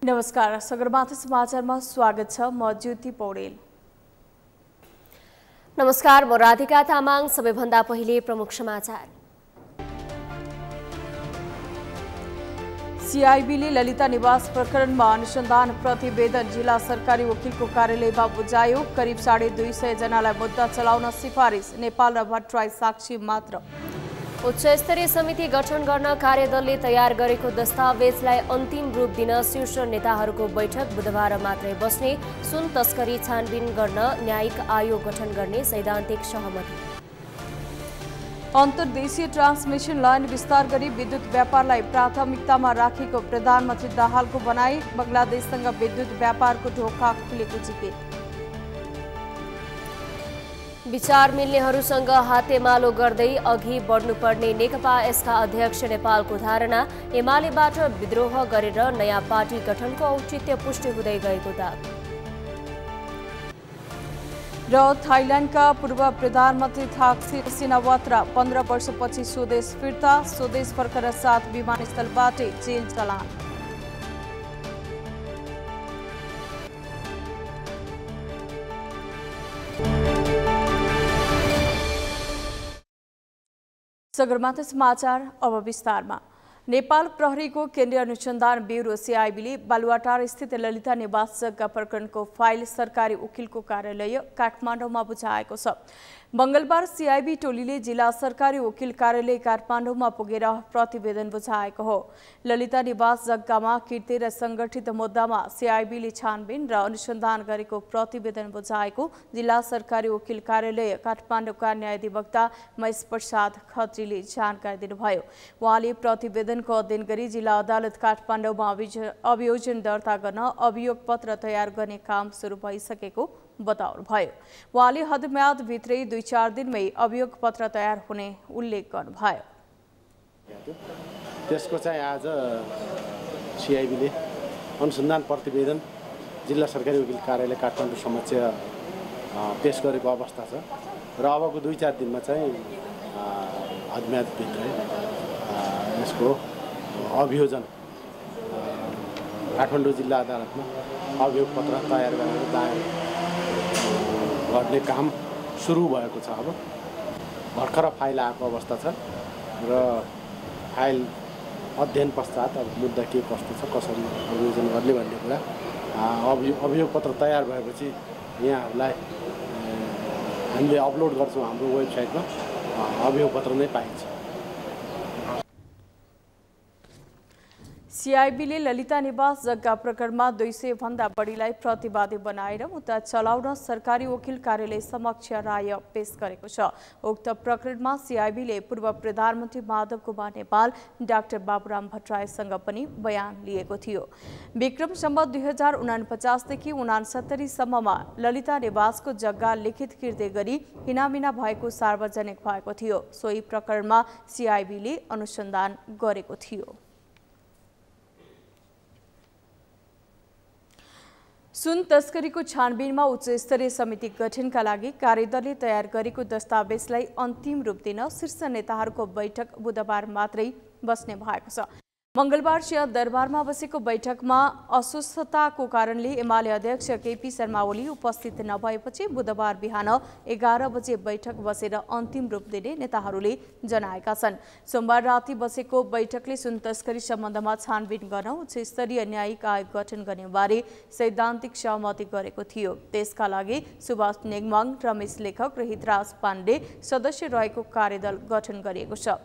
नमस्कार, सगरमाथा समाचारमा स्वागत छ। म ज्योति पौडेल। नमस्कार, म राधिका तामाङ। सबैभन्दा पहिले प्रमुख समाचार। सीआईबीले ललिता निवास प्रकरणमा अनुसन्धान प्रतिवेदन जिल्ला सरकारी वकिलको कार्यालयमा बुझायो। करिब 250 जनालाई मुद्दा चलाउन सिफारिस। नेपाल र भट्टराई साक्षी मात्र। उच्च स्तरीय समिति गठन गर्न कार्यदलले तयार गरेको दस्तावेजलाई अन्तिम रूप दिन शीर्ष नेताहरूको बैठक बुधबार मात्रै बस्ने। सुन तस्करी छानबिन गर्न न्यायिक आयोग गठन गर्ने सैद्धान्तिक सहमति। अन्तर्देशीय ट्रान्समिसन लाइन विस्तार गरी विद्युत व्यापारलाई प्राथमिकतामा राखेको प्रधानमन्त्री दाहालको भनाई। बङ्गलादेशसँग विद्युत व्यापारको ढोका खुलेको जिकिर। विचार मिल्नेहरूसँग हातेमालो गर्दै अघि बढ्नुपर्ने नेकपा यसका अध्यक्ष नेपालको धारणा। एमालेबाट विद्रोह गरेर नयाँ पार्टी गठनको औचित्य पुष्टि हुँदै गएको दावी। र थाइल्यान्डका पूर्व प्रधानमन्त्री थाक्सिन सिनावात्रा 15 वर्षपछि स्वदेश फिर्ता। स्वदेश फर्कन 7 विमानस्थलबाटै जेल चलान। सगरमाथा समाचार अब विस्तारमा। नेपाल प्रहरीको केन्द्रीय अनुसन्धान ब्युरो सीआईबीले बालुवाटार स्थित ललिता निवास जग्गा प्रकरणको फाइल सरकारी वकिलको कार्यालय काठमाडौँमा बुझाएको छ। मंगलबार सीआईबी टोलीले जिल्ला सरकारी वकिल कार्यालय काठमाडौँमा पुगेर प्रतिवेदन बुझाएको हो। ललिता निवास जग्गामा किर्ते र संगठित मुद्दामा सीआईबीले छानबिन र अनुसन्धान गरेको प्रतिवेदन बुझाएको जिल्ला सरकारी वकिल कार्यालय काठमाडौँका न्यायाधिवक्ता महेश प्रसाद खत्रीले जानकारी दिनुभयो। उहाँले प्रतिवेदनको अध्ययन गरी जिल्ला अदालत काठमाडौँमा अभियोजन दर्ता गर्न अभियोग पत्र तयार गर्ने काम सुरु भइसकेको बताउनुभयो। उहाँले हदम्याद भित्रै 2-4 दिनमै अभियोग पत्र तयार हुने उल्लेख गर्नुभयो। त्यसको चाहिँ आज सीआईबीले अनुसन्धान प्रतिवेदन जिल्ला सरकारी वकिल कार्यालय काठमाडौँ समक्ष पेश गरेको अवस्था छ र अबको 2-4 दिनमा चाहिँ हदम्याद भित्रै यसको अभियोजन काठमाडौँ जिल्ला अदालतमा अभियोग पत्र तयार गरेर दायर गर्ने काम सुरु भएको छ। अब भर्खर फाइल आएको अवस्था छ र फाइल अध्ययन पश्चात अब मुद्दा के कस्तो छ, कसरी अभियोजन गर्ने भन्ने कुरा अभियोग पत्र तयार भएपछि यहाँहरूलाई हामीले अपलोड गर्छौँ हाम्रो वेबसाइटमा। अभियोग पत्र नै पाइन्छ। सीआईबीले ललिता निवास जग्गा प्रकरणमा 200 भन्दा बढीलाई प्रतिवादी बनाएर मुद्दा चलाउन सरकारी वकिल कार्यालय समक्ष राय पेश गरेको छ। उक्त प्रकरणमा सीआईबीले पूर्व प्रधानमन्त्री माधव कुमार नेपाल, डाक्टर बाबुराम भट्टराईसँग पनि बयान लिएको थियो। विक्रम सम्वत 2049 देखि 69 सम्ममा ललिता निवासको जग्गा लिखित किर्ते गरी हिनामिना भएको सार्वजनिक भएको थियो। सोही प्रकरणमा सीआईबीले अनुसन्धान गरेको थियो। सुन तस्करीको छानबिनमा उच्च स्तरीय समिति गठनका लागि कार्यदलले तयार गरेको दस्तावेजलाई अन्तिम रूप दिन शीर्ष नेताहरूको बैठक बुधबार मात्रै बस्ने भएको छ। मंगलबार सिंहदरबारमा बसेको बैठकमा अस्वस्थताको कारणले एमाले अध्यक्ष केपी शर्मा ओली उपस्थित नभएपछि बुधबार बिहान 11 बजे बैठक बसेर अन्तिम रूप दिने नेताहरूले जनाएका छन्। सोमबार राति बसेको बैठकले सुन तस्करी सम्बन्धमा छानबिन गर्न उच्च स्तरीय न्यायिक आयोग गठन गर्ने बारे सैद्धान्तिक सहमति गरेको थियो। त्यसका लागि सुभाष नेगमाङ, रमेश लेखक र हितराज पाण्डे सदस्य रहेको कार्यदल गठन गरिएको छ।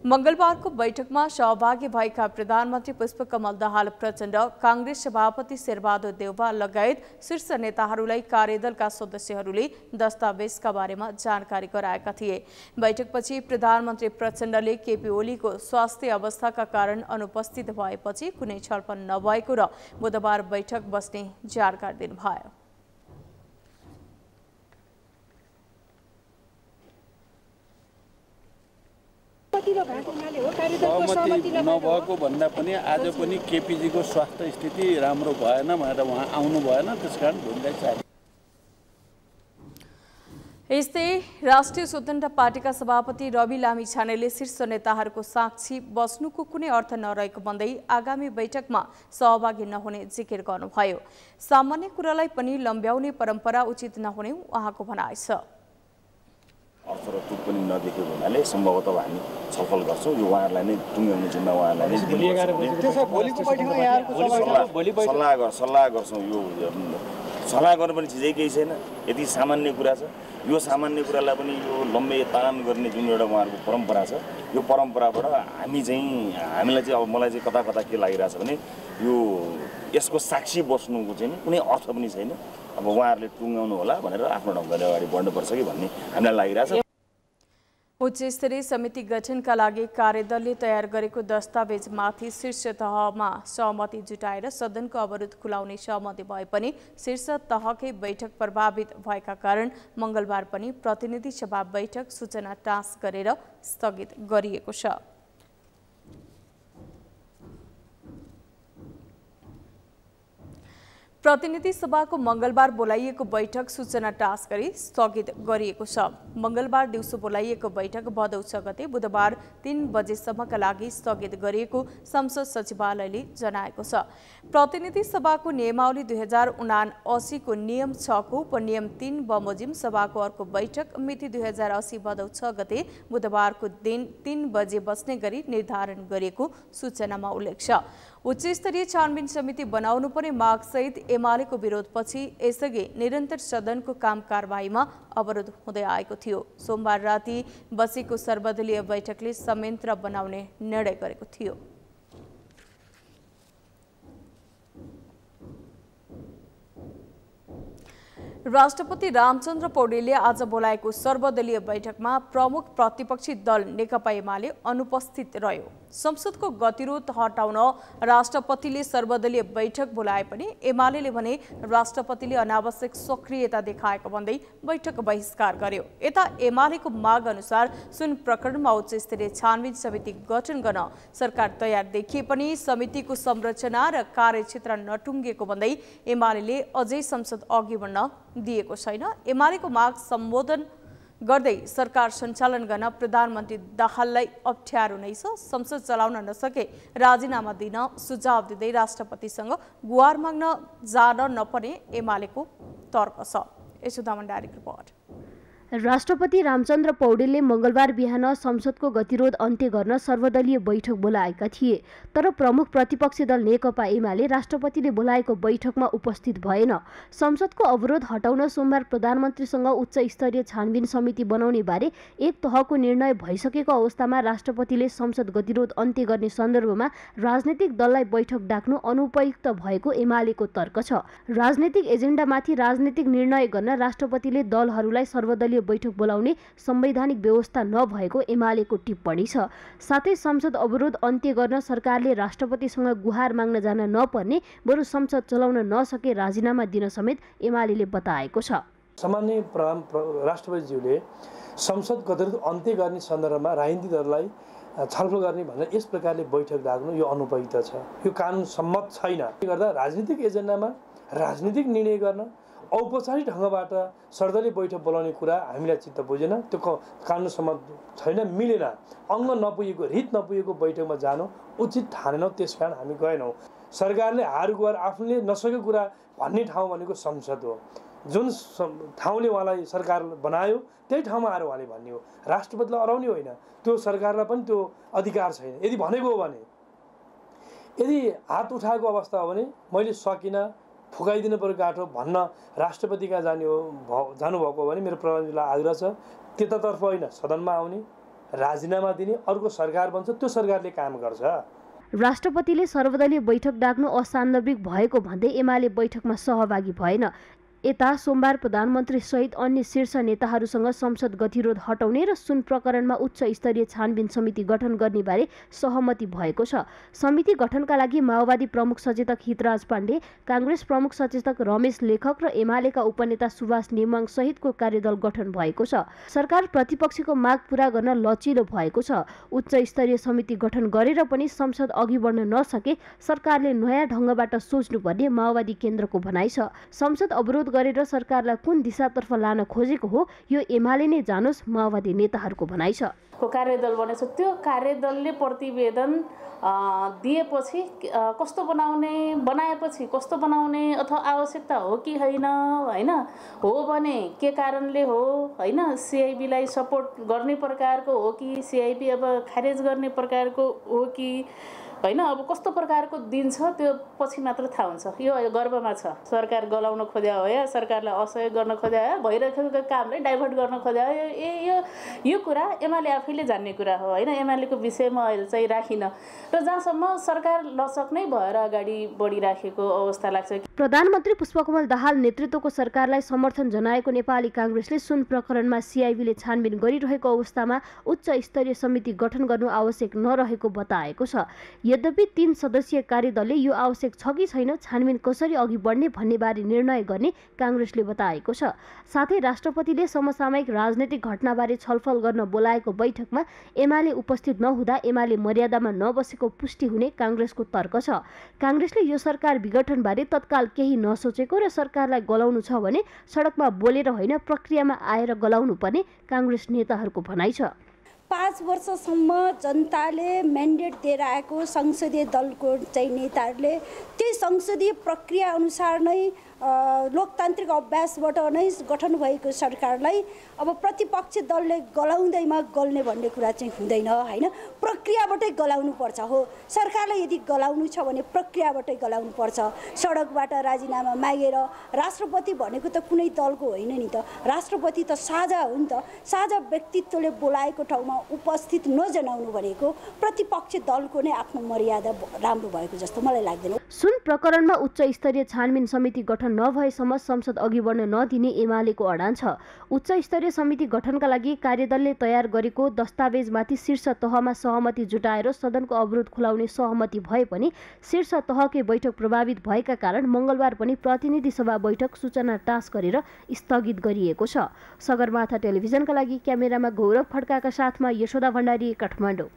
मंगलबारको बैठकमा सहभागी भएका प्रधानमन्त्री पुष्पकमल दाहाल प्रचण्ड, कांग्रेस सभापति शेरबहादुर देउवा लगायत शीर्ष नेताहरूलाई कार्यदलका सदस्यहरूले दस्तावेजका बारेमा जानकारी गराएका थिए। बैठकपछि प्रधानमन्त्री प्रचण्डले केपी ओलीको स्वास्थ्य अवस्थाका कारण अनुपस्थित भएपछि कुनै छलफल नभएको र बुधबार बैठक बस्ने जानकारी दिनुभयो। सहमति नभएको भन्दा पनि आज पनि केपीजीको स्वास्थ्य स्थिति राम्रो भएन भनेर उहाँ आउनु भएन, त्यसकारण भोलिलाई चाहियो। यस्तै राष्ट्रिय स्वतन्त्र पार्टीका सभापति रवि लामिछानेले शीर्ष नेताहरूको साक्षी बस्नुको कुनै अर्थ नरहेको भन्दै आगामी बैठकमा सहभागी नहुने जिकिर गर्नुभयो। सामान्य कुरालाई पनि लम्ब्याउने परम्परा उचित नहुने उहाँको भनाइ छ। अर्थ र तुक पनि नदेखेको हुनाले सम्भवतः हामी छलफल गर्छौँ। यो उहाँहरूलाई नै टुङ्ग्याउने जिम्मा उहाँहरूलाई नै सल्लाह गर्छौँ। यो सल्लाह गर्नु पनि चिजै केही छैन। यति सामान्य कुरा छ। यो सामान्य कुरालाई पनि यो लम्बे तान गर्ने जुन एउटा उहाँहरूको परम्परा छ, यो परम्पराबाट हामीलाई चाहिँ अब मलाई चाहिँ कता कता के लागिरहेछ भने यो यसको साक्षी बस्नुको चाहिँ कुनै अर्थ पनि छैन। अब उहाँहरूले टुङ्गाउनु होला भनेर आफ्नो ढङ्गले अगाडि बढ्नुपर्छ कि भन्ने हामीलाई लागिरहेछ। उच्च स्तरीय समिति गठनका लागि कार्यदलले तयार गरेको दस्तावेजमाथि शीर्ष तहमा सहमति जुटाएर सदनको अवरोध खुलाउने सहमति भए पनि शीर्ष तहकै बैठक प्रभावित भएका कारण मंगलबार पनि प्रतिनिधि सभा बैठक सूचना टाँस गरेर स्थगित गरिएको छ। प्रतिनिधि सभाको मंगलबार बोलाइएको बैठक सूचना टाँस गरी स्थगित गरिएको छ। मंगलबार दिउँसो बोलाइएको बैठक भदौ 6 गते बुधबार 3 बजेसम्मका लागि स्थगित गरिएको संसद सचिवालयले जनाएको छ। प्रतिनिधि सभाको नियमावली 2079 को नियम 6 को उपनियम 3 बमोजिम सभाको अर्को बैठक मिति 2080 भदौ 6 गते बुधबारको दिन 3 बजे बस्ने गरी निर्धारण गरिएको सूचनामा उल्लेख छ। उच्च स्तरीय छानबिन समिति बनाउनु पर्ने माग सहित एमालेको विरोधपछि यसअघि निरन्तर सदनको काम कारबाहीमा अवरोध हुँदै आएको थियो। सोमबार राति बसेको सर्वदलीय बैठकले संयन्त्र बनाउने निर्णय गरेको थियो। राष्ट्रपति रामचन्द्र पौडेलले आज बोलाएको सर्वदलीय बैठकमा प्रमुख प्रतिपक्षी दल नेकपा एमाले अनुपस्थित रह्यो। संसदको गतिरोध हटाउन राष्ट्रपतिले सर्वदलीय बैठक बोलाए पनि एमालेले भने राष्ट्रपतिले अनावश्यक सक्रियता देखाएको भन्दै बैठक बहिष्कार गर्यो। यता एमालेको माग अनुसार सुन प्रकरणमा उच्च स्तरीय छानबिन समिति गठन गर्न सरकार तयार देखिए पनि समितिको संरचना र कार्यक्षेत्र नटुङ्गेको भन्दै एमालेले अझै संसद अघि बढ्न दिएको छैन। एमालेको माग सम्बोधन गर्दै सरकार सञ्चालन गर्न प्रधानमन्त्री दाहाललाई अप्ठ्यारो नै छ। संसद चलाउन नसके राजीनामा दिन सुझाव दिँदै राष्ट्रपतिसँग गुहार माग्न जान नपर्ने एमालेको तर्क छ। यशोदा मण्डारीको रिपोर्ट। राष्ट्रपति रामचन्द्र पौडेलले मंगलबार बिहान संसदको गतिरोध अन्त्य गर्न सर्वदलीय बैठक बोलाएका थिए, तर प्रमुख प्रतिपक्षी दल नेकपा एमाले राष्ट्रपतिले बोलाएको बैठकमा उपस्थित भएन। संसदको अवरोध हटाउन सोमबार प्रधानमन्त्रीसँग उच्च स्तरीय छानबिन समिति बनाउने बारे एक तहको निर्णय भइसकेको अवस्थामा राष्ट्रपतिले संसद गतिरोध अन्त्य गर्ने सन्दर्भमा राजनीतिक दललाई बैठक डाक्नु अनुपयुक्त भएको एमालेको तर्क छ। राजनीतिक एजेन्डामाथि राजनीतिक निर्णय गर्न राष्ट्रपतिले दलहरूलाई सर्वदलीय बैठक बोलाउने संवैधानिक व्यवस्था नभएको एमालेको टिप्पणी छ। साथै संसद अवरोध अन्त्य गर्न सरकारले राष्ट्रपतिसँग गुहार माग्न जान नपर्ने, बरु संसद चलाउन नसके राजीनामा दिन समेत एमालेले बताएको छ। सामान्य राष्ट्रपतिज्यूले संसद गतिरोध अन्त्य गर्ने सन्दर्भमा राजनीतिक दललाई छलफल गर्ने भनेर यस प्रकारले बैठक डाक्नु यो अनुपयुक्त छ, यो कानुन सम्मत छैन। गर्दा राजनीतिक एजेन्डामा राजनीतिक निर्णय गर्न औपचारिक ढङ्गबाट सर्वदलीय बैठक बोलाउने कुरा हामीलाई चित्त बुझेन, त्यो कानुन सम्मत छैन, मिलेन। अङ्ग नपुगेको, रित नपुगेको बैठकमा जानु उचित ठानेनौँ, त्यसकारण हामी गएनौँ। सरकारले हार गुहार आफूले नसकेको कुरा भन्ने ठाउँ भनेको संसद हो। जुन ठाउँले उहाँलाई सरकार बनायो त्यही ठाउँमा आएर उहाँले भन्ने हो। राष्ट्रपतिलाई अराउने होइन, त्यो सरकारलाई पनि त्यो अधिकार छैन। यदि भनेको हो भने, यदि हात उठाएको अवस्था हो भने मैले सकिनँ, फुकाइदिनु पर्यो गाँठो भन्न राष्ट्रपति कहाँ जानुभएको हो भने मेरो प्रधानमन्त्रीलाई आग्रह छ, त्यतातर्फ होइन, सदनमा आउने, राजीनामा दिने, अर्को सरकार बन्छ, त्यो सरकारले काम गर्छ। राष्ट्रपतिले सर्वदलीय बैठक डाक्नु असान्दर्भिक भएको भन्दै एमाले बैठकमा सहभागी भएन। यता सोमबार प्रधानमन्त्री सहित अन्य शीर्ष नेताहरूसँग संसद गतिरोध हटाउने र सुन प्रकरणमा उच्च स्तरीय छानबिन समिति गठन गर्ने बारे सहमति भएको छ। समिति गठनका लागि माओवादी प्रमुख सचेतक हितराज पाण्डे, कांग्रेस प्रमुख सचेतक रमेश लेखक र एमालेका उपनेता सुभाष नेमाङ सहितको कार्यदल गठन भएको छ। सरकार प्रतिपक्षीको माग पूरा गर्न लचिलो भएको छ। उच्च स्तरीय समिति गठन गरेर पनि संसद अघि बढ्न नसके सरकारले नयाँ ढङ्गबाट सोच्नुपर्ने माओवादी केन्द्रको भनाइ छ। संसद अवरोध छलफल गरेर सरकारलाई कुन दिशातर्फ लान खोजेको हो यो एमाले नै जानोस् माओवादी नेताहरूको भनाइ छ। कार्यदल बनेछ, त्यो कार्यदलले प्रतिवेदन दिएपछि कस्तो बनाएपछि कस्तो बनाउने अथवा आवश्यकता हो कि होइन होइन, हो भने के कारणले हो होइन, सिआइबीलाई सपोर्ट गर्ने प्रकारको हो कि सिआइबी अब खारेज गर्ने प्रकारको हो कि होइन, अब कस्तो प्रकारको दिन्छ त्यो पछि मात्र थाहा हुन्छ। यो गर्वमा छ, सरकार गलाउन खोज्या हो या सरकारलाई असहयोग गर्न खोज्या हो, भइरहेको कामलाई डाइभर्ट गर्न खोज्या हो, यो कुरा एमाले आफैले जान्ने कुरा हो होइन। एमालेको विषयमा अहिले चाहिँ राखिन र जहाँसम्म सरकार लचक नै भएर अगाडि बढिराखेको अवस्था लाग्छ। प्रधानमन्त्री पुष्पकमल दाहाल नेतृत्वको सरकारलाई समर्थन जनाएको नेपाली काङ्ग्रेसले सुन प्रकरणमा सिआइबीले छानबिन गरिरहेको अवस्थामा उच्च स्तरीय समिति गठन गर्नु आवश्यक नरहेको बताएको छ। यद्यपि 3 सदस्यीय कार्यदलले यो आवश्यक छ कि छैन, छानबिन कसरी अघि बढ्ने भन्नेबारे निर्णय गर्ने काङ्ग्रेसले बताएको छ। साथै राष्ट्रपतिले समसामयिक राजनैतिक घटनाबारे छलफल गर्न बोलाएको बैठकमा एमाले उपस्थित नहुँदा एमाले मर्यादामा नबसेको पुष्टि हुने काङ्ग्रेसको तर्क छ। काङ्ग्रेसले यो सरकार विघटनबारे तत्काल केही नसोचेको र सरकारलाई गलाउनु छ भने सडकमा बोलेर होइन प्रक्रियामा आएर गलाउनु पर्ने काङ्ग्रेस नेताहरूको भनाइ छ। 5 वर्षसम्म जनताले म्यान्डेट दिएर आएको संसदीय दलको चाहिँ नेताहरूले त्यही संसदीय प्रक्रिया अनुसार नै लोकतान्त्रिक अभ्यासबाट नै गठन भएको सरकारलाई अब प्रतिपक्ष दलले गलाउँदैमा गल्ने भन्ने कुरा चाहिँ हुँदैन होइन, प्रक्रियाबाटै गलाउनु पर्छ। हो, सरकारलाई यदि गलाउनु छ भने प्रक्रियाबाटै गलाउनु पर्छ। सडकबाट राजीनामा मागेर राष्ट्रपति भनेको त कुनै दलको होइन नि त, राष्ट्रपति त साझा हो नि त। साझा व्यक्तित्वले बोलाएको ठाउँमा उपस्थित नजनाउनु भनेको प्रतिपक्ष दलको नै आफ्नो मर्यादा राम्रो भएको जस्तो मलाई लाग्दैन। सुन प्रकरणमा उच्च स्तरीय छानबिन समिति गठन नभएसम्म संसद अघि बढ्न नदिने एमालेको अडान छ। उच्च स्तरीय समिति गठनका लागि कार्यदलले तयार गरेको दस्तावेजमाथि शीर्ष तहमा सहमति जुटाएर सदनको अवरोध खुलाउने सहमति भए पनि शीर्ष तहकै बैठक प्रभावित भएका कारण मङ्गलबार पनि प्रतिनिधि सभा बैठक सूचना टाँस गरेर स्थगित गरिएको छ। सगरमाथा टेलिभिजनका लागि क्यामेरामा गौरव खड्काका साथमा यशोदा भण्डारी, काठमाडौँ।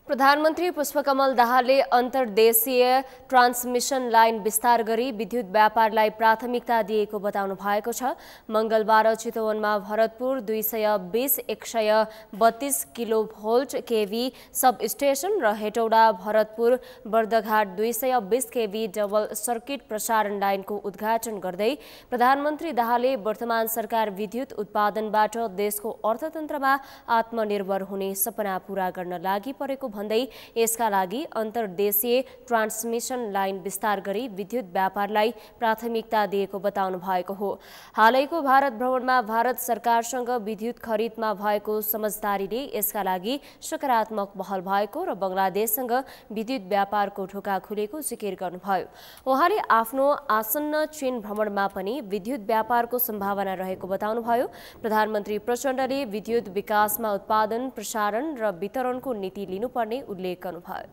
प्रधानमन्त्री पुष्पकमल दाहालले अन्तर्देशीय ट्रान्समिसन लाइन विस्तार गरी विद्युत व्यापारलाई प्राथमिकता दिएको बताउनु भएको छ। मङ्गलबार चितवनमा भरतपुर 220/132 किलोभोल्ट केभी सब स्टेशन र हेटौडा भरतपुर बर्दघाट 220 केभी डबल सर्किट प्रसारण लाइनको उद्घाटन गर्दै प्रधानमन्त्री दाहालले वर्तमान सरकार विद्युत उत्पादनबाट देशको अर्थतन्त्रमा आत्मनिर्भर हुने सपना पूरा गर्न लागि परेको भन्दै यसका लागि अन्तर्देशीय ट्रान्समिसन लाइन विस्तार गरी विद्युत व्यापारलाई प्राथमिकता दिएको बताउनु भएको हो। हालैको भारत भ्रमणमा भारत सरकारसँग विद्युत खरिदमा भएको समझदारीले यसका लागि सकारात्मक पहल भएको र बंगलादेशसँग विद्युत व्यापारको ढोका खुलेको जिकिर गर्नुभयो। उहाँले आफ्नो आसन्न चीन भ्रमणमा पनि विद्युत व्यापारको सम्भावना रहेको बताउनुभयो। प्रधानमन्त्री प्रचण्डले विद्युत विकासमा उत्पादन, प्रसारण र वितरणको नीति लिनुपर्ने उल्लेख गर्नुभयो।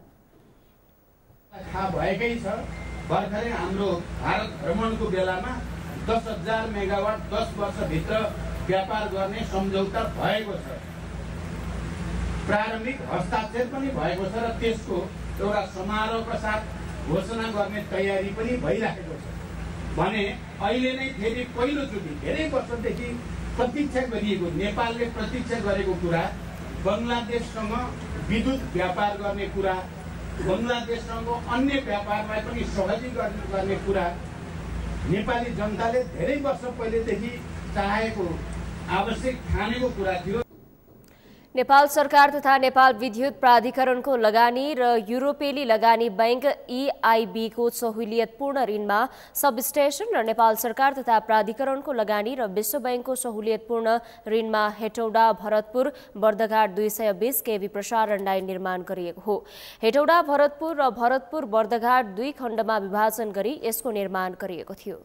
थाहा भएकै छ, भर्खरै हाम्रो भारत भ्रमणको बेलामा 10,000 मेगावाट 10 वर्षभित्र व्यापार गर्ने सम्झौता भएको छ। प्रारम्भिक हस्ताक्षर पनि भएको छ र त्यसको एउटा समारोहका साथ घोषणा गर्ने तयारी पनि भइरहेको छ भने अहिले नै फेरि पहिलोचोटि धेरै वर्षदेखि प्रतीक्षा गरिएको, नेपालले प्रतीक्षा गरेको कुरा, बङ्गलादेशसँग विद्युत व्यापार गर्ने कुरा, बङ्गलादेशसँग अन्य व्यापारलाई पनि सहयोगी गर्ने कुरा नेपाली जनताले धेरै वर्ष पहिलेदेखि चाहेको, आवश्यक ठानेको कुरा थियो। नेपाल सरकार तथा नेपाल विद्युत प्राधिकरणको लगानी र युरोपेली लगानी बैंक EIB को सहुलियतपूर्ण ऋणमा सबस्टेशन र नेपाल सरकार तथा प्राधिकरणको लगानी र विश्व बैंकको सहुलियतपूर्ण ऋणमा हेटौडा भरतपुर बर्दघाट 220 केभी प्रसारण लाइन निर्माण गरिएको हो। हेटौडा भरतपुर र भरतपुर बर्दघाट 2 खण्डमा विभाजन गरी यसको निर्माण गरिएको थियो।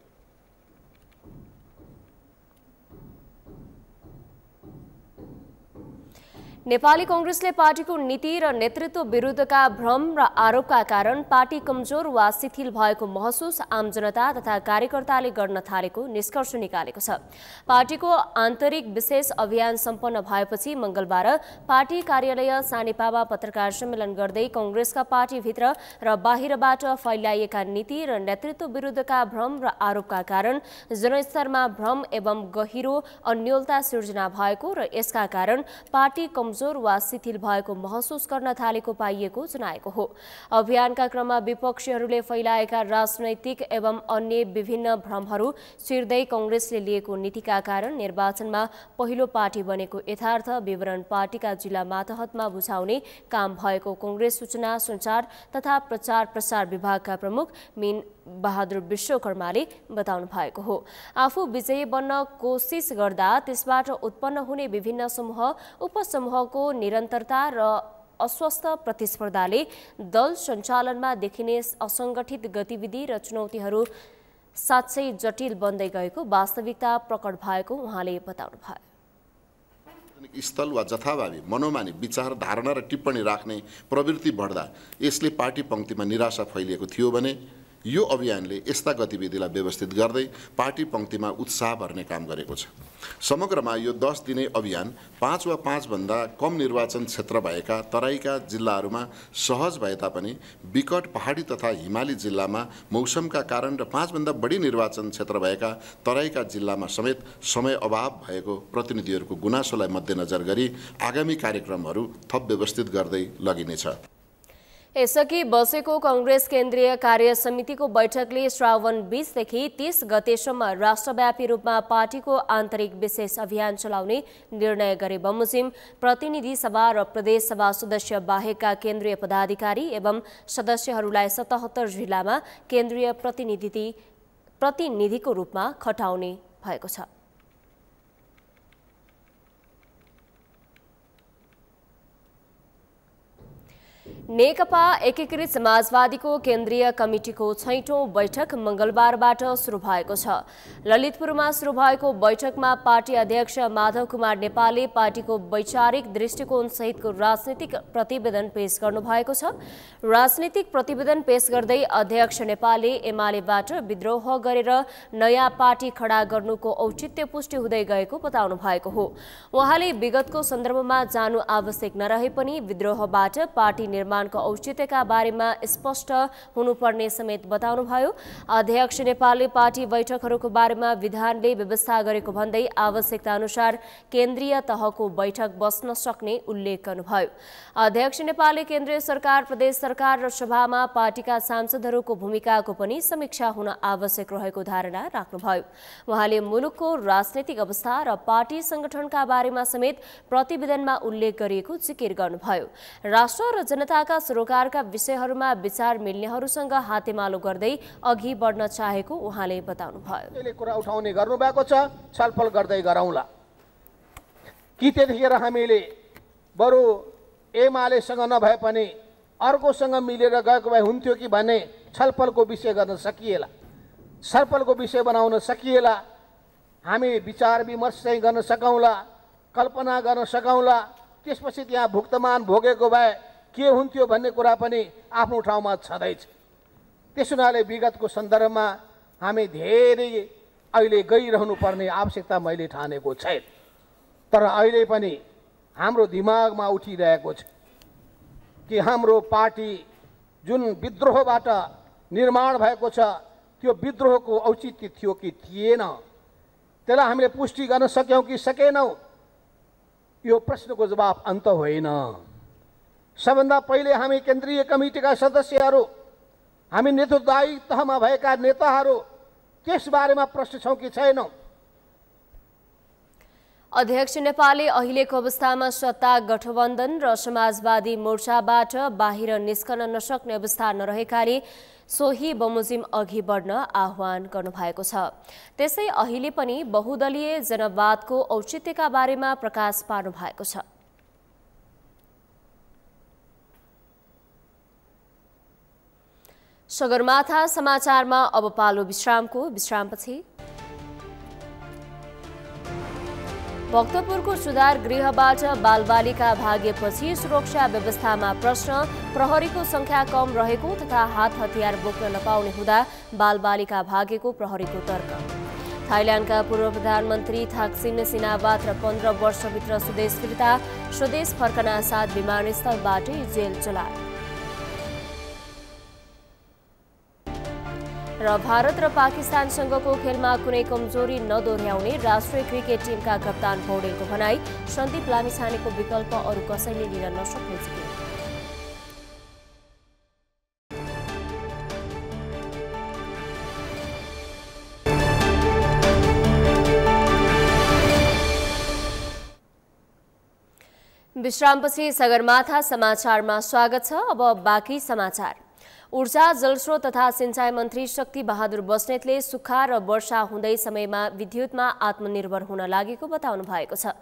नेपाली कांग्रेसले पार्टीको नीति र नेतृत्व विरुद्धका भ्रम र आरोपका कारण पार्टी कमजोर वा शिथिल भएको महसुस आम जनता तथा कार्यकर्ताले गर्न थालेको निष्कर्ष निकालेको छ। पार्टीको आन्तरिक विशेष अभियान सम्पन्न भएपछि मंगलबार पार्टी कार्यालय सानेपामा पत्रकार सम्मेलन गर्दै कांग्रेसका पार्टीभित्र र बाहिरबाट फैलाइएका नीति र नेतृत्व विरुद्धका भ्रम र आरोपका कारण जनस्तरमा भ्रम एवं गहिरो अन्योलता सिर्जना भएको र यसका कारण पार्टी कमजोर वा शिथिल भएको महसुस गर्न थालेको पाइएको जनाएको हो। अभियानका क्रममा विपक्षीहरूले फैलाएका राजनैतिक एवं अन्य विभिन्न भ्रमहरू चिर्दै कांग्रेसले लिएको नीतिका कारण निर्वाचनमा पहिलो पार्टी बनेको यथार्थ विवरण पार्टीका जिल्ला मातहतमा बुझाउने काम भएको कांग्रेस सूचना सञ्चार तथा प्रचार प्रसार विभागका प्रमुख मीन बहादुर विश्वकर्माले बताउनु भएको हो। आफू विजयी बन्न कोसिस गर्दा त्यसबाट उत्पन्न हुने विभिन्न समूह उपसमूहको निरन्तरता र अस्वस्थ प्रतिस्पर्धाले दल सञ्चालनमा देखिने असंगठित गतिविधि र चुनौतीहरू साँच्चै जटिल बन्दै गएको वास्तविकता प्रकट भएको उहाँले बताउनु भयो। स्थल वा जथाभावी मनोमानी विचार धारणा र टिप्पणी राख्ने प्रवृत्ति बढ्दा यसले पार्टी पंक्तिमा निराशा फैलिएको थियो भने यो अभियानले यस्ता गतिविधिलाई व्यवस्थित गर्दै पार्टी पंक्तिमा उत्साह भर्ने काम गरेको छ। समग्रमा यो 10 दिने अभियान 5 वा 5 भन्दा कम निर्वाचन क्षेत्र भएका तराईका जिल्लाहरूमा सहज भए तापनि विकट पहाडी तथा हिमाली जिल्लामा मौसमका कारण र 5 भन्दा बढी निर्वाचन क्षेत्र भएका तराईका जिल्लामा समेत समय अभाव भएको प्रतिनिधिहरूको गुनासोलाई मध्यनजर गरी आगामी कार्यक्रमहरू थप व्यवस्थित गर्दै लगिनेछ। यसअघि बसेको कांग्रेस केन्द्रीय कार्य समितिको बैठकले श्रावण 20 देखि 30 गतेसम्म राष्ट्रव्यापी रूपमा पार्टीको आन्तरिक विशेष अभियान चलाउने निर्णय गरे बमोजिम प्रतिनिधि सभा र प्रदेश सभा सदस्य बाहेकका केन्द्रीय पदाधिकारी एवं सदस्यहरूलाई 77 जिल्लामा केन्द्रीय प्रतिनिधिको रूपमा खटाउने भएको छ। नेकपा एकीकृत समाजवादीको केन्द्रीय कमिटिको 6औं बैठक मंगलबारबाट सुरु भएको छ। ललितपुरमा सुरु भएको बैठकमा पार्टी अध्यक्ष माधव कुमार नेपालले पार्टीको वैचारिक दृष्टिकोण सहितको राजनीतिक प्रतिवेदन पेश गर्नुभएको छ। राजनीतिक प्रतिवेदन पेश गर्दै अध्यक्ष नेपालले एमालेबाट विद्रोह गरेर नयाँ पार्टी खडा गर्नुको औचित्य पुष्टि हुँदै गएको बताउनु भएको हो। उहाँले विगतको सन्दर्भमा जानु आवश्यक नरहे पनि विद्रोहबाट पार्टी निर्माणको औचित्यका बारेमा स्पष्ट हुनुपर्ने समेत बताउनुभयो। अध्यक्ष नेपालले पार्टी बैठकहरूको बारेमा विधानले व्यवस्था गरेको भन्दै आवश्यकता अनुसार केन्द्रीय तहको बैठक बस्न सक्ने उल्लेख गर्नुभयो। अध्यक्ष नेपालले केन्द्रीय सरकार प्रदेश सरकार र सभामा पार्टीका सांसदहरूको भूमिकाको पनि समीक्षा हुन आवश्यक रहेको धारणा राख्नुभयो। उहाँले मुलुकको राजनैतिक अवस्था र पार्टी संगठनका बारेमा समेत प्रतिवेदनमा उल्लेख गरिएको जिकिर गर्नुभयो। राष्ट्र र जनताका सरोकारका विषयहरूमा विचार मिल्नेहरूसँग हातेमालो गर्दै अघि बढ्न चाहेको उहाँले बताउनुभयो। यसले कुरा उठाउने गर्नुभएको छ, छलफल गर्दै गरौँला कि त्यतिखेर हामीले बरु एमालेसँग नभए पनि अर्कोसँग मिलेर गएको भए हुन्थ्यो कि भन्ने छलफलको विषय गर्न सकिएला, छलफलको विषय बनाउन सकिएला। हामी विचार विमर्श चाहिँ गर्न सकौँला, कल्पना गर्न सकौँला। त्यसपछि त्यहाँ भुक्तमान भोगेको भए के हुन्थ्यो भन्ने कुरा पनि आफ्नो ठाउँमा छँदैछ। त्यस हुनाले विगतको सन्दर्भमा हामी धेरै अहिले गइरहनु पर्ने आवश्यकता मैले ठानेको छैन। तर अहिले पनि हाम्रो दिमागमा उठिरहेको छ कि हाम्रो पार्टी जुन विद्रोहबाट निर्माण भएको छ त्यो विद्रोहको औचित्य थियो कि थिएन, त्यसलाई हामीले पुष्टि गर्न सक्यौँ कि सकेनौँ, यो प्रश्नको जवाफ अन्त होइन। सबभन्दा पहिले हामी केन्द्रीय कमिटीका सदस्यहरू, हामी नेतृत्वदायी तहमा भएका नेताहरू त्यसबारेमा प्रश्न छौँ कि छैनौँ। अध्यक्ष नेपालले अहिलेको अवस्थामा सत्ता गठबन्धन र समाजवादी मोर्चाबाट बाहिर निस्कन नसक्ने अवस्था नरहेकाले सोही बमोजिम अघि बढ्न आह्वान गर्नुभएको छ। त्यसै अहिले पनि बहुदलीय जनवादको औचित्यका बारेमा प्रकाश पार्नु भएको छ। सगरमाथा समाचारमा अब पालो विश्रामको। विश्रामपछि भक्तपुरको सुधार गृहबाट बालबालिका भागेपछि सुरक्षा व्यवस्थामा प्रश्न, प्रहरीको संख्या कम रहेको तथा हात हतियार बोक्न नपाउने हुँदा बालबालिका भागेको प्रहरीको तर्क। थाइल्यान्डका पूर्व प्रधानमन्त्री थाक्सिन सिनावात र 15 वर्षभित्र स्वदेश फिर्ता, स्वदेश फर्कना साथ विमानस्थलबाटै जेल चलाए। र भारत र पाकिस्तानसँगको खेलमा कुनै कमजोरी नदोर्याउने राष्ट्रिय क्रिकेट टिमका कप्तान पौडेलको भनाई, सन्दीप लामिछानेको विकल्प अरू कसैले लिन नसक्ने जिकिर। विश्रामपछि सगरमाथा समाचारमा स्वागत छ। अब बाँकी समाचार। ऊर्जा, जलस्रोत तथा सिंचाई मन्त्री शक्ति बहादुर बस्नेतले सुक्खा र वर्षा हुँदै समयमा विद्युतमा आत्मनिर्भर हुन लागेको बताउनु भएको छ।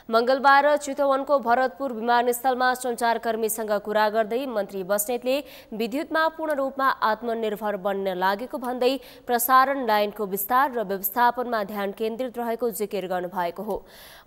मंगलबार चितवनको भरतपुर विमानस्थलमा सञ्चारकर्मीसँग कुरा गर्दै मन्त्री बस्नेतले विद्युतमा पूर्ण रूपमा आत्मनिर्भर बन्न लागेको भन्दै प्रसारण लाइनको विस्तार र व्यवस्थापनमा ध्यान केन्द्रित रहेको जिकिर गर्नुभएको हो।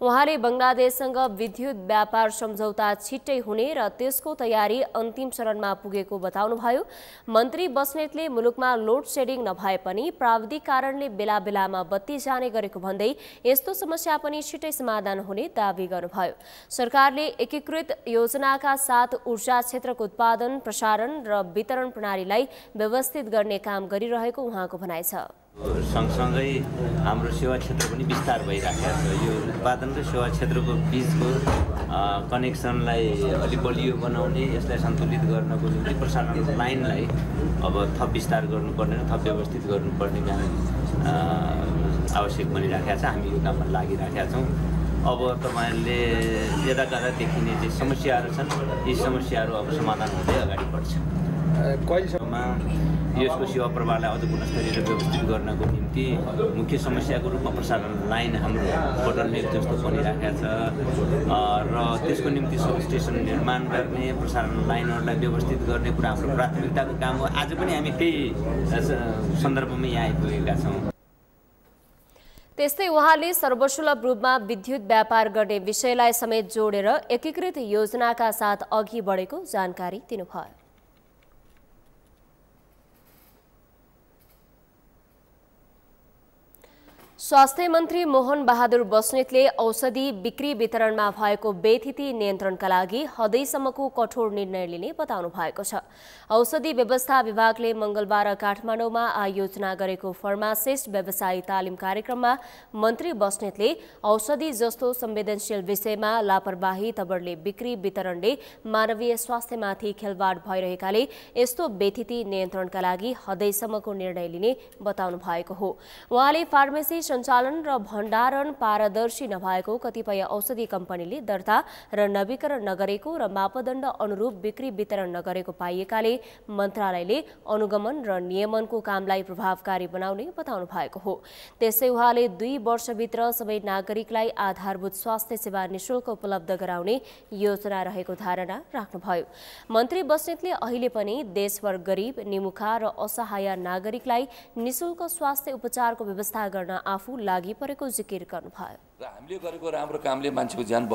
उहाँले बंगलादेशसँग विद्युत व्यापार सम्झौता छिट्टै हुने र त्यसको तयारी अन्तिम चरणमा पुगेको बताउनुभयो। मन्त्री बस्नेतले मुलुकमा लोड सेडिङ नभए पनि प्राविधिक कारणले बेला बेलामा बत्ती जाने गरेको भन्दै यस्तो समस्या पनि छिट्टै समाधान हुने दावी गर्नुभयो। सरकारले एकीकृत योजनाका साथ ऊर्जा क्षेत्रको उत्पादन, प्रसारण र वितरण प्रणालीलाई व्यवस्थित गर्ने काम गरिरहेको उहाँको भनाइ छ। सँगसँगै हाम्रो सेवा क्षेत्र पनि विस्तार भइरहेको छ। यो उत्पादन र सेवा क्षेत्रको बिचको कनेक्सनलाई अलि बलियो बनाउने, यसलाई सन्तुलित गर्नको निम्ति प्रसारण लाइनलाई अब थप विस्तार गर्नुपर्ने र थप व्यवस्थित गर्नुपर्ने काम आवश्यक बनिरहेको छ। हामी यो काममा लागिरहेका छौँ। अब तपाईँहरूले यता कता देखिने जे समस्याहरू छन्, यी समस्याहरू अब समाधान हुँदै अगाडि बढ्छ। कहिलेसम्ममा यसको सेवा प्रवाहलाई अझ गुणस्तरीय र व्यवस्थित गर्नको निम्ति मुख्य समस्याको रूपमा प्रसारण लाइन हाम्रो बोटलनेक जस्तो बनिरहेको छ र त्यसको निम्ति सब स्टेसन निर्माण गर्ने, प्रसारण लाइनहरूलाई व्यवस्थित गर्ने कुरा हाम्रो प्राथमिकताको काम हो। आज पनि हामी त्यही सन्दर्भमा यहाँ आइपुगेका छौँ। त्यस्तै उहाँले सर्वसुलभ रूपमा विद्युत व्यापार गर्ने विषयलाई समेत जोडेर एकीकृत योजनाका साथ अघि बढेको जानकारी दिनुभयो। स्वास्थ्य मन्त्री मोहन बहादुर बस्नेतले औषधि बिक्री वितरणमा भएको बेथिति नियन्त्रणका लागि हदैसम्मको कठोर निर्णय लिने बताउनु भएको छ। औषधि व्यवस्था विभागले मंगलबार काठमाडौँमा आयोजना गरेको फार्मासिस्ट व्यवसायी तालिम कार्यक्रममा मन्त्री बस्नेतले औषधि जस्तो संवेदनशील विषयमा लापरवाही तबरले बिक्री वितरणले मानवीय स्वास्थ्यमाथि खेलवाड भइरहेकाले यस्तो बेथिति नियन्त्रणका लागि हदैसम्मको निर्णय लिने बताउनु भएको हो। उहाँले फार्मेसी सञ्चालन र भण्डारण पारदर्शी नभएको कतिपय औषधि कम्पनीले दर्ता र नवीकरण नगरेको र मापदण्ड अनुरूप बिक्री वितरण नगरेको पाइएकाले मन्त्रालयले अनुगमन र नियमनको कामलाई प्रभावकारी बनाउने बताउनु भएको हो। त्यसै उहाँले 2 वर्षभित्र सबै नागरिकलाई आधारभूत स्वास्थ्य सेवा निशुल्क उपलब्ध गराउने योजना रहेको धारणा राख्नुभयो। मन्त्री बस्नेतले अहिले पनि देशभर गरिब, निमुखा र असहाय नागरिकलाई निशुल्क स्वास्थ्य उपचारको व्यवस्था गर्न आफू लागि परेको जिकिर गर्नुभयो। र हामीले गरेको राम्रो कामले मान्छेको ज्यान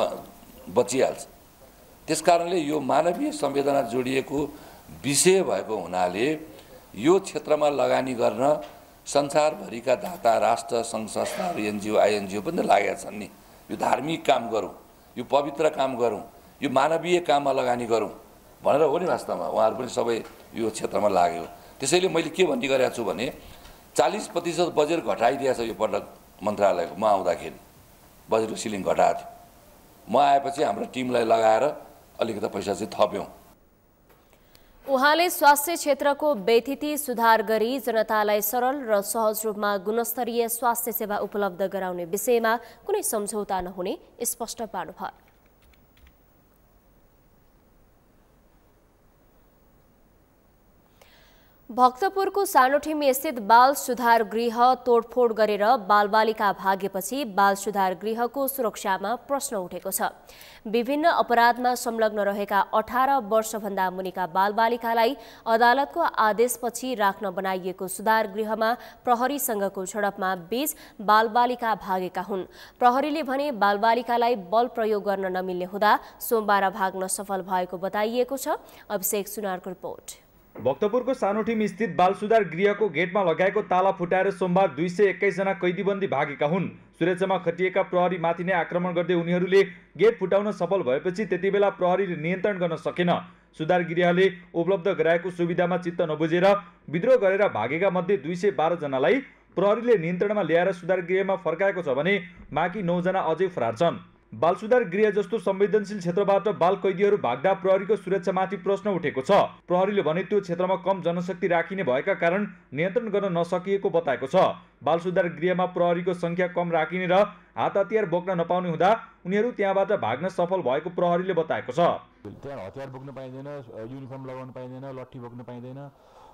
बचिहाल्छ। त्यसकारणले यो मानवीय संवेदना जोडिएको विषय भएको हुनाले यो क्षेत्रमा लगानी गर्न संसारभरिका दाता, राष्ट्र, सङ्घ संस्थाहरू, एनजिओ, आइएनजिओ पनि लागेका छन् नि। यो धार्मिक काम गरौँ, यो पवित्र काम गरौँ, यो मानवीय काममा लगानी गरौँ भनेर हो नि। वास्तवमा उहाँहरू पनि सबै यो क्षेत्रमा लाग्यो। त्यसैले मैले के भन्ने गरेको छु भने 40% बजेट घटाइदिएछ यो पटक मन्त्रालयको। म आउँदाखेरि बजेटको सिलिङ घटाएको थियो। म आएपछि हाम्रो टिमलाई लगाएर अलिकति पैसा चाहिँ थप्यौँ। उहाँले स्वास्थ्य क्षेत्रको बेथिति सुधार गरी जनतालाई सरल र सहज रूपमा गुणस्तरीय स्वास्थ्य सेवा उपलब्ध गराउने विषयमा कुनै सम्झौता नहुने स्पष्ट पार्नुभयो। भक्तपुरको सानोठिमी स्थित बाल सुधार गृह तोडफोड गरेर बालबालिका भागेपछि बाल सुधार गृहको सुरक्षामा प्रश्न उठेको छ। विभिन्न अपराधमा संलग्न रहेका 18 वर्षभन्दा मुनिका बालबालिकालाई अदालतको आदेशपछि राख्न बनाइएको सुधार गृहमा प्रहरीसँगको झडपमा 20 बालबालिका भागेका हुन्। प्रहरीले भने बालबालिकालाई बल प्रयोग गर्न नमिल्ने हुँदा सोमबार भाग्न सफल भएको बताइएको छ। अभिषेक सुनारको रिपोर्ट। भक्तपुरको सानोठिम स्थित बाल सुधार गृहको गेटमा लगाएको ताला फुटाएर सोमबार 221 जना कैदीबन्दी भागेका हुन्। सुरक्षामा खटिएका प्रहरी माथि नै आक्रमण गर्दै उनीहरूले गेट फुटाउन सफल भएपछि त्यतिबेला प्रहरीले नियन्त्रण गर्न सकेन। सुधार गृहले उपलब्ध गराएको सुविधामा चित्त नबुझेर विद्रोह गरेर भागेका मध्ये 212 जनालाई प्रहरीले नियन्त्रणमा ल्याएर सुधार गृहमा फर्काएको छ भने बाँकी 9 जना अझै फरार छन्। बाल सुधार गृह जस्तो संवेदनशील क्षेत्रबाट बाल कैदीहरू भाग्दा प्रहरीको सुरक्षामाथि प्रश्न उठेको छ। प्रहरीले भने त्यो क्षेत्रमा कम जनशक्ति राखिने भएका कारण नियन्त्रण गर्न नसकिएको बताएको छ। बाल सुधार गृहमा प्रहरीको संख्या कम राखिने र हात हतियार बोक्न नपाउने हुँदा उनीहरू त्यहाँबाट भाग्न सफल भएको प्रहरीले बताएको छ। त्यहाँ हतियार बोक्न पाइँदैन, युनिफर्म लगाउन पाइँदैन, लट्ठी बोक्न पाइँदैन,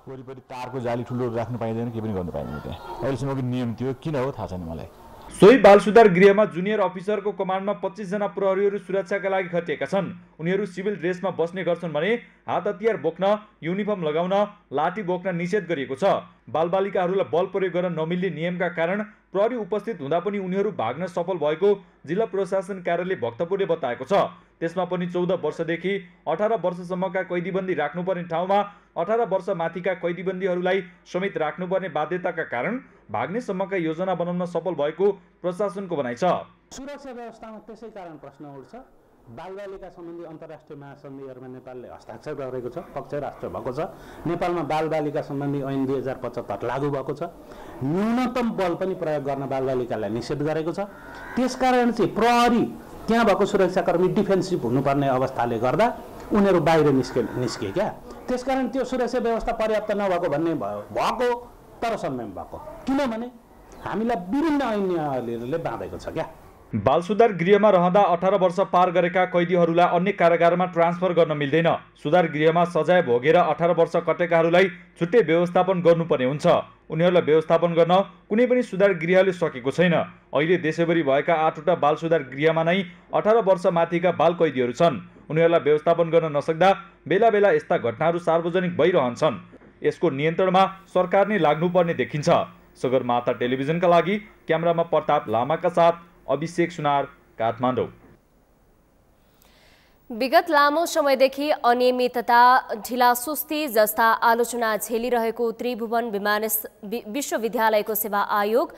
वरिपरि तारको जाली ठुलो राख्न पाइँदैन, के पनि गर्न पाइँदैन। त्यहाँ अहिलेसम्मको नियम थियो, किन हो थाहा छैन मलाई। सोही बाल सुधार गृहमा जुनियर अफिसरको कमान्डमा 25 जना प्रहरीहरू सुरक्षाका लागि खटिएका छन्। उनीहरू सिभिल ड्रेसमा बस्ने गर्छन् भने हात हतियार बोक्न, युनिफर्म लगाउन, लाठी बोक्न निषेध गरिएको छ। बालबालिकाहरूलाई बल प्रयोग गर्न नमिल्ने नियमका कारण प्रहरी उपस्थित हुँदा पनि उनीहरू भाग्न सफल भएको जिल्ला प्रशासन कार्यालय भक्तपुरले बताएको छ। त्यसमा पनि 14 वर्षदेखि 18 वर्षसम्मका कैदीबन्दी राख्नुपर्ने ठाउँमा 18 वर्ष माथिका कैदीबन्दीहरूलाई समेत राख्नुपर्ने बाध्यताका कारण भाग्नेसम्मका योजना बनाउन सफल भएको प्रशासनको भनाइ छ। सुरक्षा व्यवस्थामा त्यसै कारण प्रश्न उठ्छ। बालबालिका सम्बन्धी अन्तर्राष्ट्रिय महासन्धिहरूमा नेपालले हस्ताक्षर गरेको छ, पक्ष राष्ट्र भएको छ। नेपालमा बालबालिका सम्बन्धी ऐन 2075 लागू भएको छ। न्यूनतम बल पनि प्रयोग गर्न बालबालिकालाई निषेध गरेको छ। त्यसकारण चाहिँ प्रहरी त्यहाँ भएको सुरक्षाकर्मी डिफेन्सिभ हुनुपर्ने अवस्थाले गर्दा उनीहरू बाहिर निस्के क्या। त्यसकारण त्यो सुरक्षा व्यवस्था पर्याप्त नभएको भन्ने भएको तर संयम भएको, किनभने हामीलाई विभिन्न ऐनले बाँधेको छ क्या। बाल सुधार गृहमा रहँदा 18 वर्ष पार गरेका कैदीहरूलाई अन्य कारागारमा ट्रान्सफर गर्न मिल्दैन। सुधार गृहमा सजाय भोगेर 18 वर्ष कटेकाहरूलाई छुट्टै व्यवस्थापन गर्नुपर्ने हुन्छ। उनीहरूलाई व्यवस्थापन गर्न कुनै पनि सुधार गृहले सकेको छैन। अहिले देशैभरि भएका 8वटा बाल सुधार गृहमा नै 18 वर्ष माथिका बाल कैदीहरू छन्। उनीहरूलाई व्यवस्थापन गर्न नसक्दा बेला बेला यस्ता घटनाहरू सार्वजनिक भइरहन्छन्। यसको नियन्त्रणमा सरकार नै लाग्नुपर्ने देखिन्छ। सगरमाथा टेलिभिजनका लागि क्यामेरामा प्रताप लामाका साथ अभिषेक सुनार, काठमाडौँ। विगत लामो समयदेखि अनियमितता, ढिलासुस्ती जस्ता आलोचना झेलिरहेको त्रिभुवन विश्वविद्यालयको सेवा आयोग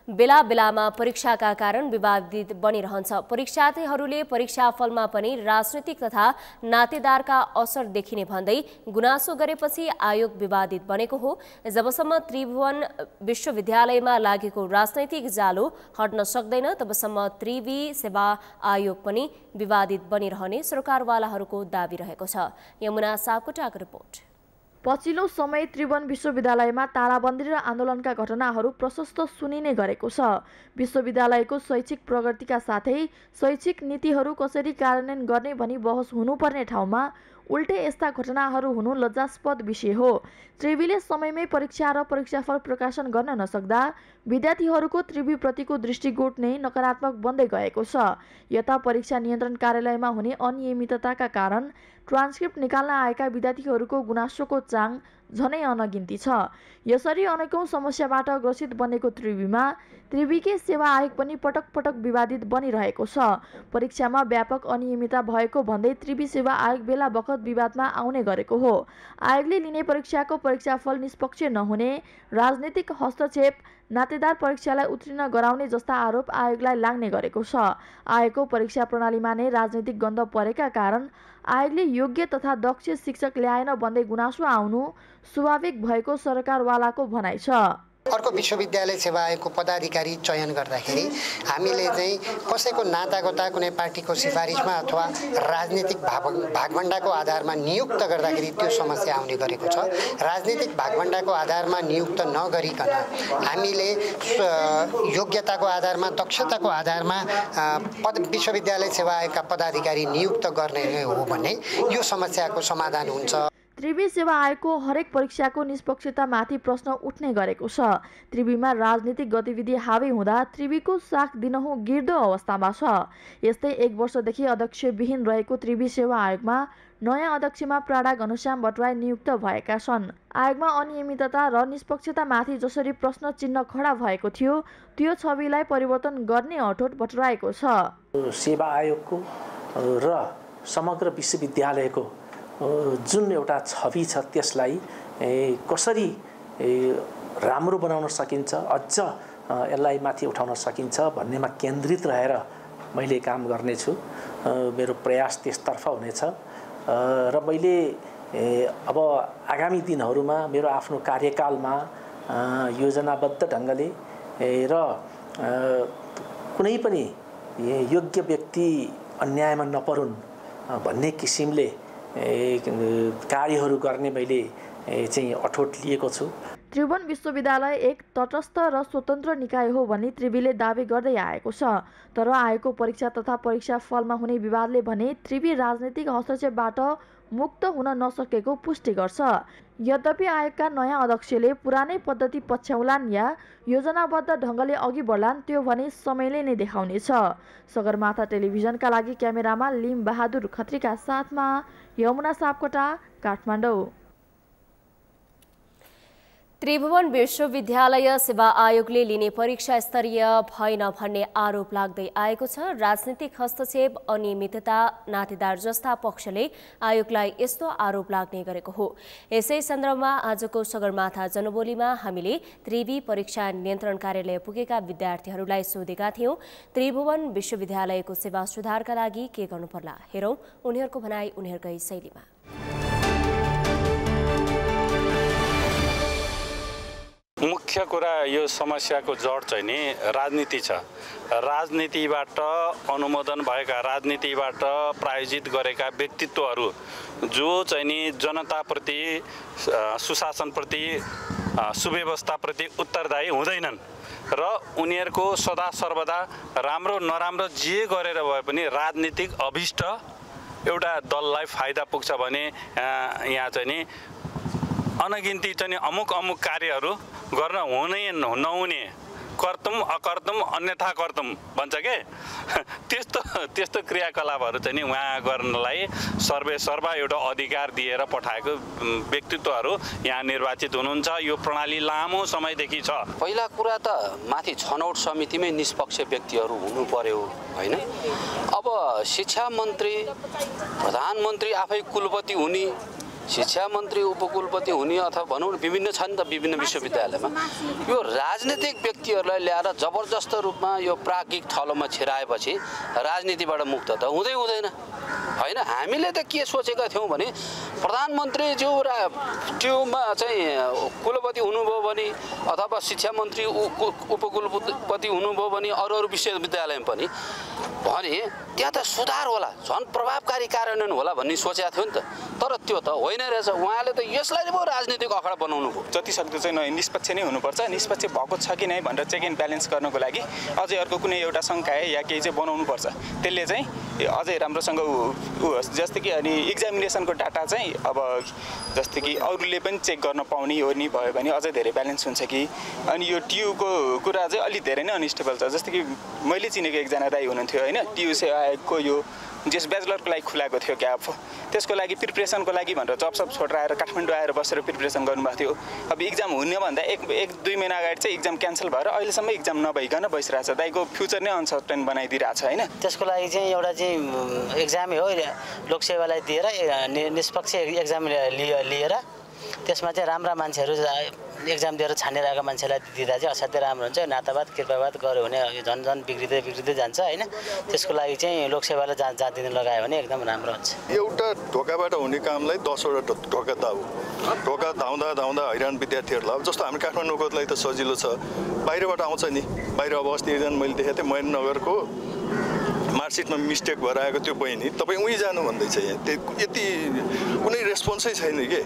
बेला बेलामा परीक्षाका कारण विवादित बनिरहन्छ। परीक्षार्थीहरूले परीक्षाफलमा पनि राजनीतिक तथा नातेदारका असर देखिने भन्दै गुनासो गरेपछि आयोग विवादित बनेको हो। जबसम्म त्रिभुवन विश्वविद्यालयमा लागेको राजनैतिक जालो हट्न सक्दैन तबसम्म त्रिवी सेवा आयोग पनि विवादित बनिरहने सरकारवालाहरूको दाबी रहेको छ। यमुना सापकोटाको रिपोर्ट। पछिल्लो समय त्रिभुवन विश्वविद्यालयमा तालाबन्दी र आन्दोलनका घटनाहरू प्रशस्त सुनिने गरेको छ। विश्वविद्यालयको शैक्षिक प्रगतिका साथै शैक्षिक नीतिहरू कसरी कार्यान्वयन गर्ने भनी बहस हुनुपर्ने ठाउँमा उल्टे यस्ता घटनाहरू हुनु लज्जास्पद विषय हो। त्रिवीले समयमै परीक्षा र परीक्षाफल प्रकाशन गर्न नसक्दा विद्यार्थीहरूको त्रिवीप्रतिको दृष्टिकोण नै नकारात्मक बन्दै गएको छ। यता परीक्षा नियन्त्रण कार्यालयमा हुने अनियमितताका कारण ट्रान्सक्रिप्ट निकाल्न आएका विद्यार्थीहरूको गुनासोको चाङ झनै अनगिन्ती छ। यसरी अनेकौं समस्याबाट ग्रसित बनेको त्रिवीमा त्रिवीकै सेवा आयोग पनि पटक पटक विवादित बनिरहेको छ। परीक्षामा व्यापक अनियमितता भएको भन्दै त्रिवी सेवा आयोग बेला बखत विवादमा आउने गरेको हो। आयोगले लिने परीक्षाको परीक्षाफल निष्पक्ष नहुने, राजनीतिक हस्तक्षेप, नातेदार परीक्षालाई उत्तीर्ण गराउने जस्ता आरोप आयोगलाई लाग्ने गरेको छ। आयोगको परीक्षा प्रणालीमा नै राजनीतिक गन्ध परेका कारण आयोगले योग्य तथा दक्ष शिक्षक ल्याएन भन्दै गुनासो आउनु स्वाभाविक भएको सरकारवालाको भनाइ छ। अर्को विश्वविद्यालय सेवा आयोगको पदाधिकारी चयन गर्दाखेरि हामीले चाहिँ कसैको नातागोता कुनै पार्टीको सिफारिसमा अथवा राजनीतिक भागभण्डाको आधारमा नियुक्त गर्दाखेरि त्यो समस्या आउने गरेको छ। राजनीतिक भागभण्डाको आधारमा नियुक्त नगरिकन हामीले योग्यताको आधारमा, दक्षताको आधारमा विश्वविद्यालय सेवा आयोगका पदाधिकारी नियुक्त गर्ने हो भने यो समस्याको समाधान हुन्छ। त्रिवी सेवा आयोगको हरेक परीक्षाको निष्पक्षतामाथि प्रश्न उठ्ने गरेको छ। त्रिवीमा राजनीतिक गतिविधि हावी हुँदा त्रिवीको साख दिनहुँ गिर्दो अवस्थामा छ। यस्तै 1 वर्षदेखि अध्यक्षविहीन रहेको त्रिवी सेवा आयोगमा नयाँ अध्यक्षमा प्राडा घनश्याम भट्टराई नियुक्त भएका छन्। आयोगमा अनियमितता र निष्पक्षतामाथि जसरी प्रश्न चिन्ह खडा भएको थियो त्यो छविलाई परिवर्तन गर्ने अठोट भट्टराईको छ। सेवा आयोगको र समग्र विश्वविद्यालयको जुन एउटा छवि छ त्यसलाई कसरी राम्रो बनाउन सकिन्छ, अझ यसलाई माथि उठाउन सकिन्छ भन्नेमा केन्द्रित रहेर मैले काम गर्नेछु। मेरो प्रयास त्यसतर्फ हुनेछ र मैले अब आगामी दिनहरूमा मेरो आफ्नो कार्यकालमा योजनाबद्ध ढङ्गले र कुनै पनि योग्य व्यक्ति अन्यायमा नपरुन् भन्ने किसिमले कार्यहरू गर्ने मैले चाहिँ अठोट लिएको छु। त्रिभुवन विश्वविद्यालय एक तटस्थ र स्वतन्त्र निकाय हो भनी त्रिवीले दावी गर्दै आएको छ। तर आयोगको परीक्षा तथा परीक्षा फलमा हुने विवादले भने त्रिवी राजनीतिक हस्तक्षेपबाट मुक्त हुन नसकेको पुष्टि गर्छ। यद्यपि आयोगका नयाँ अध्यक्षले पुरानै पद्धति पछ्याउलान् या योजनाबद्ध ढङ्गले अघि बढ्लान् त्यो भने समयले नै देखाउनेछ। सगरमाथा टेलिभिजनका लागि क्यामेरामा लिम बहादुर खत्रीका साथमा यमुना सापकोटा, काठमाडौँ। त्रिभुवन विश्वविद्यालय सेवा आयोगले लिने परीक्षा स्तरीय भएन भन्ने आरोप लाग्दै आएको छ। राजनीतिक हस्तक्षेप, अनियमितता, नातेदार जस्ता पक्षले आयोगलाई यस्तो आरोप लाग्ने गरेको हो। यसै सन्दर्भमा आजको सगरमाथा जनबोलीमा हामीले त्रिवी परीक्षा नियन्त्रण कार्यालय पुगेका विद्यार्थीहरूलाई सोधेका थियौं। त्रिभुवन विश्वविद्यालयको सेवा सुधारका लागि के गर्नुपर्ला, हेरौं उनीहरूको भनाई उनीहरूकै शैलीमा। मुख्य कुरा यो समस्याको जड चाहिँ नि राजनीति छ। राजनीतिबाट अनुमोदन भएका, राजनीतिबाट प्रायोजित गरेका व्यक्तित्वहरू जो चाहिँ नि जनताप्रति, सुशासनप्रति, सुव्यवस्थाप्रति उत्तरदायी हुँदैनन् र उनीहरूको सदा सर्वदा राम्रो नराम्रो जे गरेर भए पनि राजनीतिक अभिष्ट एउटा दललाई फाइदा पुग्छ भने यहाँ चाहिँ नि अनगिन्ती चाहिँ अमुक कार्यहरू गर्न हुने नहुने, कर्तुम अकर्तुम अन्यथा कर्तुम भन्छ के त्यस्तो क्रियाकलापहरू चाहिँ नि उहाँ गर्नलाई सर्वेसर्वा एउटा अधिकार दिएर पठाएको व्यक्तित्वहरू यहाँ निर्वाचित हुनुहुन्छ। यो प्रणाली लामो समयदेखि छ। पहिला कुरा त माथि छनौट समितिमै निष्पक्ष व्यक्तिहरू हुनु पर्यो हैन। अब शिक्षा मन्त्री, प्रधानमन्त्री आफै कुलपति हुने, शिक्षा मन्त्री उपकुलपति हुने अथवा भनौँ विभिन्न छन् त विभिन्न विश्वविद्यालयमा, यो राजनीतिक व्यक्तिहरूलाई ल्याएर जबरजस्त रूपमा यो प्राज्ञिक थलोमा छिराएपछि राजनीतिबाट मुक्त त हुँदैन हैन। हामीले त के सोचेका थियौँ भने प्रधानमन्त्रीज्यू ट्युमा चाहिँ कुलपति हुनुभयो भने अथवा शिक्षा मन्त्री उपकुलपति हुनुभयो भने अरू विश्वविद्यालयमा पनि भने त्यहाँ त सुधार होला, झन् प्रभावकारी कार्यान्वयन होला भन्ने सोचेका थियौँ नि त। तर त्यो त होइन रहेछ। उहाँले त यसलाई पो राजनीतिक अखडा बनाउनु भयो। जति सक्दो चाहिँ निष्पक्ष नै हुनुपर्छ। निष्पक्ष भएको छ कि नै भनेर चेक एन्ड ब्यालेन्स गर्नको लागि अझै अर्को कुनै एउटा सङ्काय या केही चाहिँ बनाउनुपर्छ। त्यसले चाहिँ अझै राम्रोसँग होस्। जस्तै कि अनि इक्जामिनेसनको डाटा चाहिँ अब जस्तै कि अरूले पनि चेक गर्न पाउने हो नि भयो भने अझै धेरै ब्यालेन्स हुन्छ कि। अनि यो टियुको कुरा चाहिँ अलिक धेरै नै अनस्टेबल छ। जस्तै कि मैले चिनेको एकजना दाइ हुनुहुन्थ्यो होइन, टियु सेवाको यो जस ब्याचलरको लागि खुलाएको थियो क्याप, त्यसको लागि प्रिपरेसनको लागि भनेर जब छोडेर आएर काठमाडौँ आएर बसेर प्रिपरेसन गर्नुभएको थियो। अब इक्जाम हुने भन्दा एक दुई महिना अगाडि चाहिँ इक्जाम क्यान्सल भएर अहिलेसम्म इक्जाम नभइकन बसिरहेछ। दाइको फ्युचर नै अनसर्टेन बनाइदिइरहेछ होइन। त्यसको लागि चाहिँ एउटा चाहिँ एक्जामै हो, लोकसेवालाई दिएर निष्पक्ष एक्जाम लिएर त्यसमा चाहिँ राम्रा मान्छेहरू एक्जाम दिएर छानिरहेको मान्छेलाई दिँदा चाहिँ असाध्यै राम्रो हुन्छ। नातावाद कृपावाद गऱ्यो भने झन् बिग्रिँदै जान्छ होइन। त्यसको लागि चाहिँ लोकसेवालाई जाँच दिन लगायो भने एकदम राम्रो हुन्छ। एउटा ढोकाबाट हुने कामलाई 10वटा ढोका दाउ, ढोका धाउँदा हैरान विद्यार्थीहरूलाई। अब जस्तो हामी काठमाडौँको लागि त सजिलो छ, बाहिरबाट आउँछ नि। बाहिर अब अस्ति एकजना मैले देखेको थिएँ महेन्द्रनगरको मार्कसिटमा मिस्टेक भएर आएको त्यो बहिनी, तपाईँ उहीँ जानु भन्दैछ। यहाँ यति कुनै रेस्पोन्सै छैन के।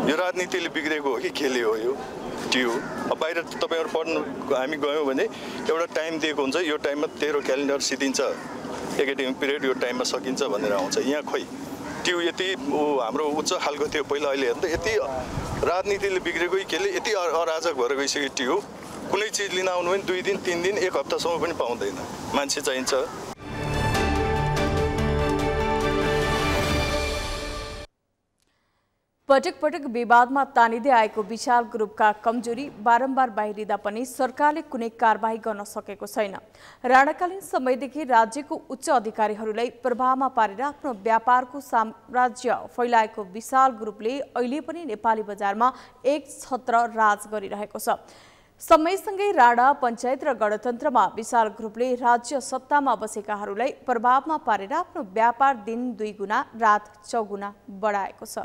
यो राजनीतिले बिग्रेको हो कि खेले हो यो टियु। अब बाहिर तपाईँहरू पढ्नु हामी गयौँ भने एउटा टाइम दिएको हुन्छ, यो टाइममा तेरो क्यालेन्डर सिद्धिन्छ, एकाडेमिक पिरियड यो टाइममा सकिन्छ भनेर आउँछ। यहाँ खोइ ट्यु यति हाम्रो उच्च खालको थियो पहिला, अहिले हेर्दा यति राजनीतिले बिग्रेको केले यति अराजक भएर गइसक्यो ट्यु। कुनै चिज लिन आउनु भने 2 दिन 3 दिन 1 हप्तासम्म पनि पाउँदैन, मान्छे चाहिन्छ। पटक पटक विवादमा तानिँदै आएको विशाल ग्रुपका कमजोरी बारम्बार बाहिरिँदा पनि सरकारले कुनै कारबाही गर्न सकेको छैन। राणाकालीन समयदेखि राज्यको उच्च अधिकारीहरूलाई प्रभावमा पारेर आफ्नो व्यापारको साम्राज्य फैलाएको विशाल ग्रुपले अहिले पनि नेपाली बजारमा एक छत्र राज गरिरहेको छ। समयसँगै राणा पञ्चायत र गणतन्त्रमा विशाल ग्रुपले राज्य सत्तामा बसेकाहरूलाई प्रभावमा पारेर आफ्नो व्यापार दिन 2 गुणा रात 4 गुणा बढाएको छ।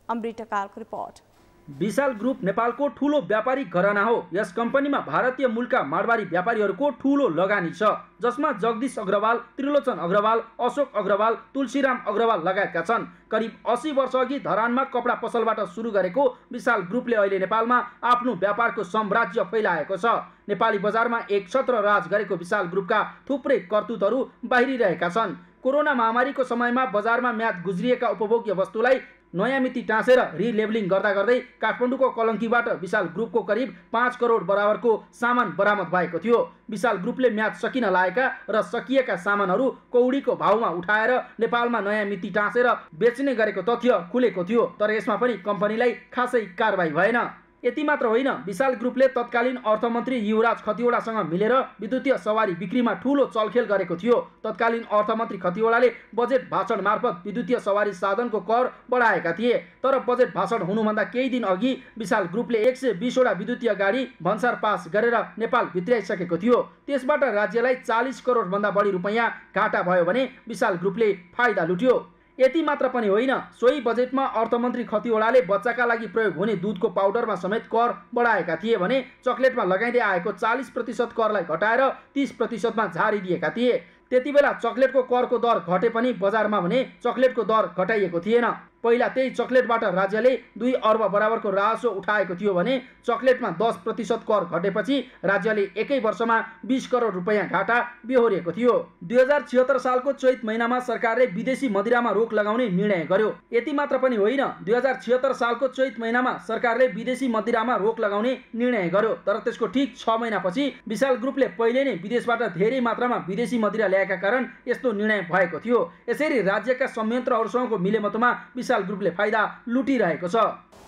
अमृतकालको रिपोर्ट। विशाल ग्रुप नेपालको ठूलो व्यापारिक घराना हो। यस कम्पनीमा भारतीय मूलका माडवाडी व्यापारीहरूको ठूलो लगानी छ, जसमा जगदीश अग्रवाल, त्रिलोचन अग्रवाल, अशोक अग्रवाल, तुलसीराम अग्रवाल लगायतका छन्। करिब 80 वर्ष अघि धरानमा कपडा पसलबाट सुरु गरेको विशाल ग्रुपले अहिले नेपालमा आफ्नो व्यापारको साम्राज्य फैलाएको छ। नेपाली बजारमा एक छत्र राज गरेको विशाल ग्रुपका थुप्रै करतुतहरू बाहिरिरहेका छन्। कोरोना महामारीको समयमा बजारमा म्याद गुज्रिएका उपभोग्य वस्तुलाई नयाँ मिति टाँसेर रिलेबलिङ गर्दा गर्दै काठमाडौँको कलङ्कीबाट विशाल ग्रुपको करिब 5 करोड बराबरको सामान बरामद भएको थियो। विशाल ग्रुपले म्याद सकिन लागेका र सकिएका सामानहरू कौडीको भावमा उठाएर नेपालमा नयाँ मिति टाँसेर बेच्ने गरेको तथ्य खुलेको थियो, तर यसमा पनि कम्पनीलाई खासै कारबाही भएन। यति मात्र होइन, विशाल ग्रुपले तत्कालीन अर्थमन्त्री युवराज खतिवडासँग मिलेर विद्युतीय सवारी बिक्रीमा ठूलो चलखेल गरेको थियो। तत्कालीन अर्थमन्त्री खतिवडाले बजेट भाषण मार्फत विद्युतीय सवारी साधनको कर बढाएका थिए, तर बजेट भाषण हुनुभन्दा केही दिन अघि विशाल ग्रुपले 120 वटा विद्युतीय गाडी भन्सार पास गरेर नेपाल भित्र्याइसकेको थियो। त्यसबाट राज्यलाई 40 करोड भन्दा बढी रुपैयाँ घाटा भयो भने विशाल ग्रुपले फाइदा लुट्यो। यति मात्र पनि होइन, सोही बजेटमा अर्थमन्त्री खतिवडाले बच्चाका लागि प्रयोग हुने दुधको पाउडरमा समेत कर बढाएका थिए भने चकलेटमा लगाइँदै आएको 40% करलाई घटाएर 30%मा झारिदिएका थिए। त्यति बेला चकलेटको करको दर घटे पनि बजारमा भने चकलेटको दर घटाइएको थिएन। पहिला त्यही चकलेटबाट राज्यले 2 अर्ब बराबरको राजस्व उठाएको थियो भने चकलेटमा 10% कर घटेपछि राज्यले एकै वर्षमा 20 करोड रुपैयाँ घाटा बेहोरेको थियो। 2076 सालको चैत महिनामा सरकारले विदेशी मदिरामा रोक लगाउने निर्णय गर्यो। यति मात्र पनि होइन, 2076 सालको चैत महिनामा सरकारले विदेशी मदिरामा रोक लगाउने निर्णय गर्यो, तर त्यसको ठीक 6 महिनापछि विशाल ग्रुपले पहिले नै विदेशबाट धेरै मात्रामा विदेशी मदिरा ल्याएका कारण यस्तो निर्णय भएको थियो। यसरी राज्यका संयन्त्रहरूसँगको मिलेमतोमा विशाल ग्रुपले फाइदा लुटिरहेको छ।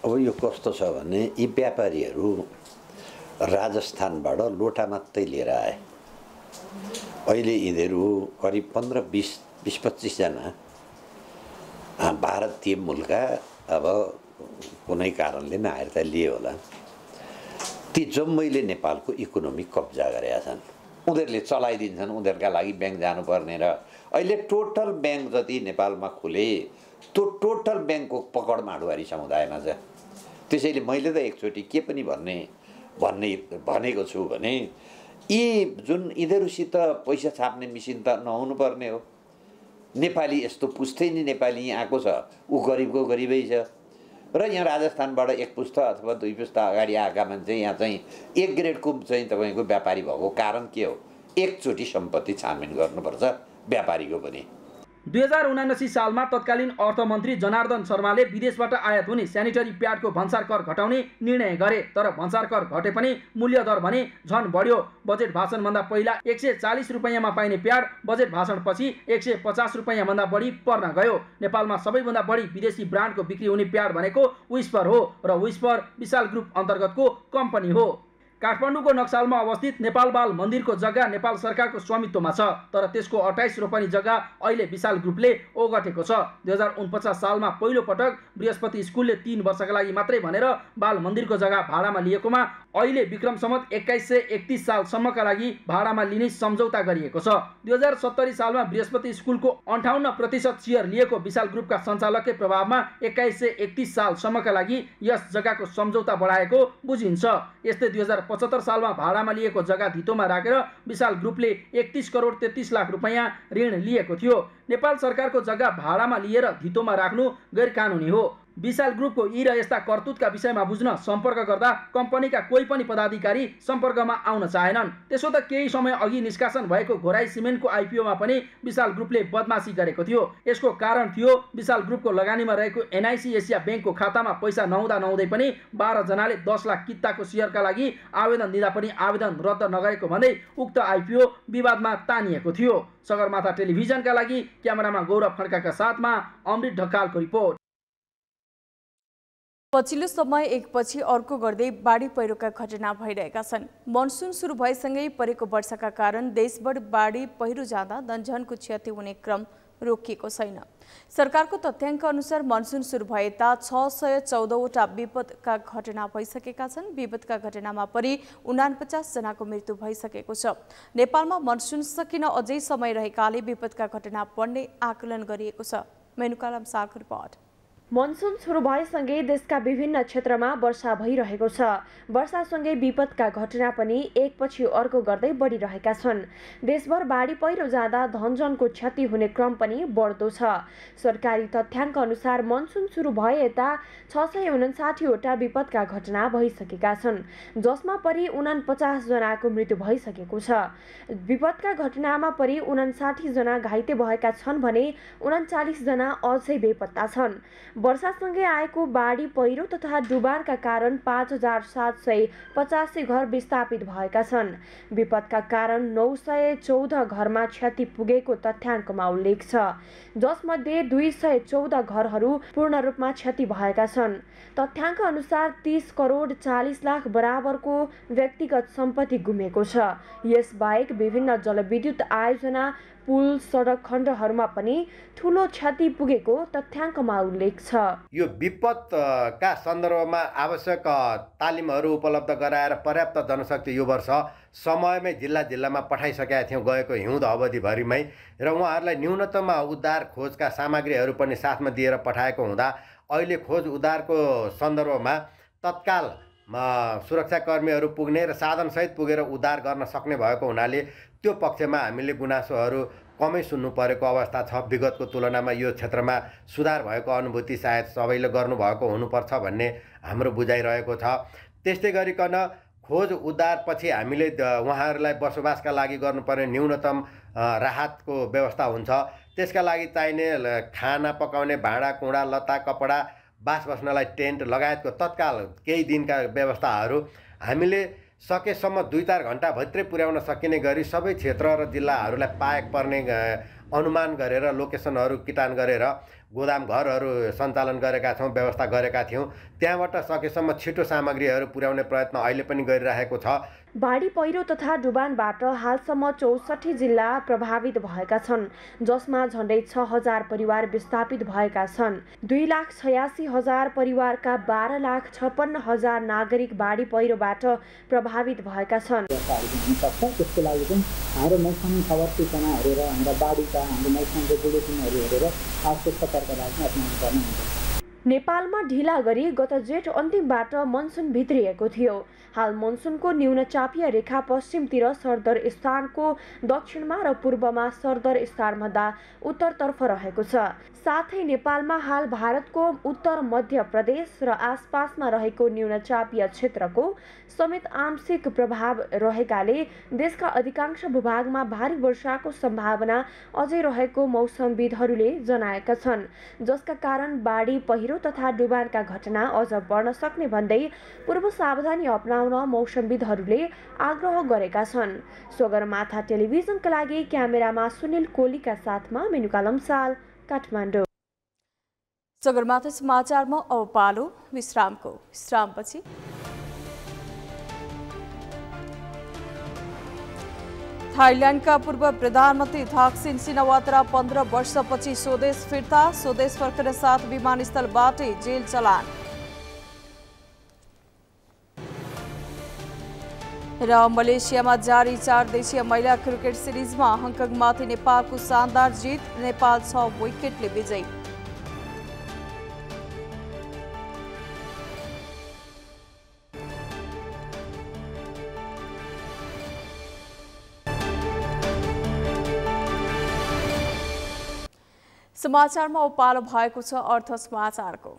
अब यो कस्तो छ भने यी व्यापारीहरू राजस्थानबाट लोटा मात्रै लिएर आए। अहिले यिनीहरू करिब 15-20-25 जना भारतीय मूलका अब कुनै कारणले नागरिकता लिए होला, ती जम्मैले नेपालको इकोनोमी कब्जा गरेका छन्। उनीहरूले चलाइदिन्छन्, उनीहरूका लागि ब्याङ्क जानुपर्ने र अहिले टोटल ब्याङ्क जति नेपालमा खुले त्यो टोटल ब्याङ्कको पकड माडवारी समुदायमा छ। त्यसैले मैले त एकचोटि के पनि भनेको छु भने यी जुन यिनीहरूसित पैसा छाप्ने मेसिन त नहुनुपर्ने हो। नेपाली यस्तो पुस्तै नि नेपाली यहाँ आएको छ, ऊ गरिबको गरिबै छ र यहाँ राजस्थानबाट 1 पुस्ता अथवा 2 पुस्ता अगाडि आएका मान्छे यहाँ चाहिँ 1 ग्रेडको चाहिँ तपाईँको व्यापारी भएको कारण के हो? एकचोटि सम्पत्ति छानबिन गर्नुपर्छ व्यापारीको पनि। 2079 सालमा तत्कालीन अर्थमन्त्री जनार्दन शर्माले विदेशबाट आयात हुने स्यानिटरी प्याडको भन्सार कर घटाउने निर्णय गरे, तर भन्सार कर घटे पनि मूल्य दर भने झन बढ्यो। बजेट भाषणभन्दा पहिला 140 रुपैयाँमा पाइने प्याड बजेट भाषणपछि 150 रुपैयाँभन्दा बढी पर्न गयो। नेपालमा सबैभन्दा बढी विदेशी ब्रान्डको बिक्री हुने प्याड भनेको विस्पर हो र विस्पर विशाल ग्रुप अन्तर्गतको कम्पनी हो। काठमाडौँको नक्सालमा अवस्थित नेपाल बाल मन्दिरको जग्गा नेपाल सरकारको स्वामित्वमा छ, तर त्यसको 28 रोपनी जग्गा अहिले विशाल ग्रुपले ओगटेको छ। 2049 सालमा पहिलो पटक बृहस्पति स्कुलले 3 वर्षका लागि मात्रै भनेर बाल मन्दिरको जग्गा भाडामा लिएकोमा अहिले विक्रम सम्वत 2131 सालसम्मका लागि भाडामा लिने सम्झौता गरिएको छ। 2070 सालमा बृहस्पति स्कुलको 58% सेयर लिएको विशाल ग्रुपका सञ्चालककै प्रभावमा 2131 सालसम्मका लागि यस जग्गाको सम्झौता बढाएको बुझिन्छ। यस्तै 2075 सालमा भाडामा लिएको जग्गा धितोमा राखेर विशाल ग्रुपले 31 करोड 33 लाख रुपैयाँ ऋण लिएको थियो। नेपाल सरकारको जग्गा भाडामा लिएर धितोमा राख्नु गैर कानुनी हो। विशाल ग्रुपको यी र यस्ता करतुतका विषयमा बुझ्न सम्पर्क गर्दा कम्पनीका कोही पनि पदाधिकारी सम्पर्कमा आउन चाहेनन्। त्यसो त केही समय अघि निष्कासन भएको घोराई सिमेन्टको आइपिओमा पनि विशाल ग्रुपले बदमासी गरेको थियो। यसको कारण थियो विशाल ग्रुपको लगानीमा रहेको एनआइसी एसिया ब्याङ्कको खातामा पैसा नहुँदै पनि 12 जनाले 10 लाख किताको सेयरका लागि आवेदन दिँदा पनि आवेदन रद्द नगरेको भन्दै उक्त आइपिओ विवादमा तानिएको थियो। सगरमाथा टेलिभिजनका लागि क्यामेरामा गौरव खड्काका साथमा अमृत ढकालको रिपोर्ट। पछिल्लो समय एकपछि अर्को गर्दै बाढी पहिरोका घटना भइरहेका छन्। मनसुन सुरु भएसँगै परेको वर्षाका कारण देशभर बाढी पहिरो जाँदा धनझनको क्षति हुने क्रम रोकिएको छैन। सरकारको तथ्याङ्क अनुसार मनसुन सुरु भएता 614वटा विपदका घटना भइसकेका छन्। विपदका घटनामा परि 49 जनाको मृत्यु भइसकेको छ। नेपालमा मनसुन सकिन अझै समय रहेकाले विपदका घटना बढ्ने आकलन गरिएको छ। मेनुकालाम साको रिपोर्ट। मनसुन सुरु भएसँगै देशका विभिन्न क्षेत्रमा वर्षा भइरहेको छ। वर्षासँगै विपदका घटना पनि एकपछि अर्को गर्दै बढिरहेका छन्। देशभर बाढी पहिरो जाँदा धनजनको क्षति हुने क्रम पनि बढ्दो छ। सरकारी तथ्याङ्क अनुसार मनसुन सुरु भए यता 659वटा विपदका घटना भइसकेका छन्, जसमा परि 49 जनाको मृत्यु भइसकेको छ। विपदका घटनामा परि 59 जना घाइते भएका छन् भने 39 जना अझै बेपत्ता छन्। वर्षासँगै आएको बाढी पहिरो तथा डुबानका कारण 5785 घर विस्थापित भएका छन्। विपदका कारण 914 घरमा क्षति पुगेको तथ्याङ्कमा उल्लेख छ, जसमध्ये 214 घरहरू पूर्ण रूपमा क्षति भएका छन्। तथ्याङ्क अनुसार 30 करोड 40 लाख बराबरको व्यक्तिगत सम्पत्ति गुमेको छ। यसबाहेक विभिन्न जलविद्युत आयोजना, पुल, सडक खण्डहरूमा पनि ठूलो क्षति पुगेको तथ्याङ्कमा उल्लेख छ। यो विपदका सन्दर्भमा आवश्यक तालिमहरू उपलब्ध गराएर पर्याप्त जनशक्ति यो वर्ष समयमै जिल्लामा पठाइसकेका थियौँ गएको हिउँद अवधिभरिमै, र उहाँहरूलाई न्यूनतम उद्धार खोजका सामग्रीहरू पनि साथमा दिएर पठाएको हुँदा अहिले खोज उद्धारको सन्दर्भमा तत्काल सुरक्षाकर्मीहरू पुग्ने र साधनसहित पुगेर उद्धार गर्न सक्ने भएको हुनाले त्यो पक्षमा हामीले गुनासोहरू कमै सुन्नु परेको अवस्था छ। विगतको तुलनामा यो क्षेत्रमा सुधार भएको अनुभूति सायद सबैले गर्नुभएको हुनुपर्छ भन्ने हाम्रो बुझाइरहेको छ। त्यस्तै गरिकन खोज उद्धारपछि हामीले उहाँहरूलाई बसोबासका लागि गर्नुपर्ने न्यूनतम राहतको व्यवस्था हुन्छ। त्यसका लागि चाहिने खाना पकाउने भाँडाकुँडा, लत्ता कपडा, बास बस्नलाई टेन्ट लगायतको तत्काल केही दिनका व्यवस्थाहरू हामीले सकेसम्म 2-4 घन्टाभित्रै पुर्याउन सकिने गरी सबै क्षेत्र र जिल्लाहरूलाई पाएक पर्ने अनुमान गरेर लोकेसनहरू किटान गरेर गोदाम घरहरू सञ्चालन गरेका छौँ, व्यवस्था गरेका थियौँ। त्यहाँबाट सकेसम्म छिटो सामग्रीहरू पुर्याउने प्रयत्न अहिले पनि गरिरहेको छ। बाढी पहिरो तथा डुबानबाट हालसम्म 64 जिल्ला प्रभावित भएका छन्, जसमा झन्डै 6000 परिवार विस्थापित भएका छन्। 2,86,000 परिवारका 12,56,000 नागरिक बाढी पहिरोबाट प्रभावित भएका छन्। त्यसको लागि चाहिँ हाम्रो मौसमी खबर सूचना हेरेर, हाम्रा बाढीका हाम्रो मौसमको बुलेटिनहरू हेरेर आवश्यक सतर्कता अपनाउनु पर्ने हुन्छ। नेपालमा ढिला गरी गत जेठ अन्तिमबाट मनसुन भित्रिएको थियो। हाल मनसुनको न्यूनचापीय रेखा पश्चिमतिर सरदर स्थानको दक्षिणमा र पूर्वमा सरदर स्थानभन्दा उत्तरतर्फ रहेको छ। साथै नेपालमा हाल भारतको उत्तर मध्य प्रदेश र आसपासमा रहेको न्यूनचापीय क्षेत्रको समेत आंशिक प्रभाव रहेकाले देशका अधिकांश भूभागमा भारी वर्षाको सम्भावना अझै रहेको मौसमविदहरूले जनाएका छन्, जसका कारण बाढी पहिरो तथा डुबानका घटना अझ बढ्न सक्ने भन्दै पूर्व सावधानी अपनाउन मौसमविदहरूले आग्रह गरेका छन्। सगरमाथा टेलिभिजनका लागि क्यामेरामा सुनिल कोलीका साथमा मेनुका लम्साल, काठमाडौँ। सगरमाथा समाचारमा अब पालो विश्रामको। विश्रामपछि थाइल्यान्डका पूर्व प्रधानमन्त्री थाक्सिन सिनावात्रा 15 वर्षपछि स्वदेश फिर्ता। स्वदेश फर्कन साथ विमानस्थलबाटै जेल चलान। र मलेसियामा जारी 4 देशीय महिला क्रिकेट सिरिजमा हङकङमाथि नेपालको शानदार जित। नेपाल 6 विकेटले विजयी। समाचारमा पालो भएको छ अर्थ समाचारको।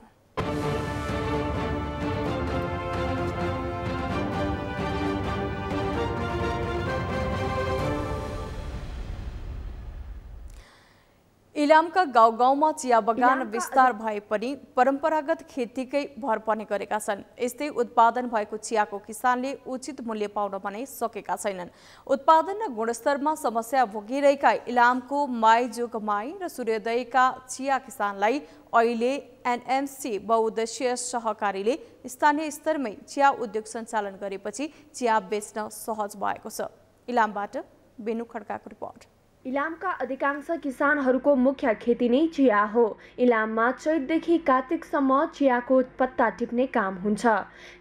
इलामका गाउँ-गाउँमा चिया बगान विस्तार भए पनि परम्परागत खेतीकै भर पर्ने गरेका छन्। यस्तै उत्पादन भएको चियाको किसानले उचित मूल्य पाउन भने सकेका छैनन्। उत्पादन र गुणस्तरमा समस्या भोगिरहेका इलामको माई र सूर्योदयका चिया किसानलाई अहिले एनएमसी बहुउद्देश्यीय सहकारीले स्थानीय स्तरमै चिया उद्योग सञ्चालन गरेपछि चिया बेच्न सहज भएको छ। इलामबाट बेनु खड्काको रिपोर्ट। इलामका अधिकांश किसानहरूको मुख्य खेती नै चिया हो। इलाममा चैतदेखि कार्तिकसम्म चियाको पत्ता टिप्ने काम हुन्छ।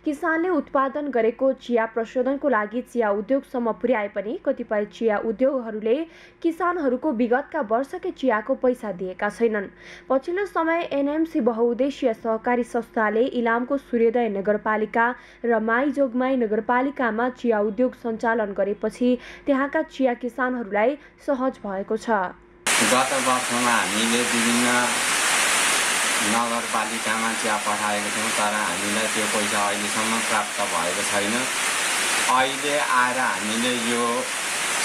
किसानले उत्पादन गरेको चिया प्रशोधनको लागि चिया उद्योगसम्म पुर्याए पनि कतिपय चिया उद्योगहरूले किसानहरूको विगतका वर्षकै चियाको पैसा दिएका छैनन्। पछिल्लो समय एनएमसी बहुउद्देश्यीय सहकारी संस्थाले इलामको सूर्योदय नगरपालिका र माईजोगमाई नगरपालिकामा चिया उद्योग सञ्चालन गरेपछि त्यहाँका चिया किसानहरूलाई सहज भएको छ। गत वर्षमा हामीले विभिन्न नगरपालिकामा चिया पठाएको थियौँ, तर हामीलाई त्यो पैसा अहिलेसम्म प्राप्त भएको छैन। अहिले आएर हामीले यो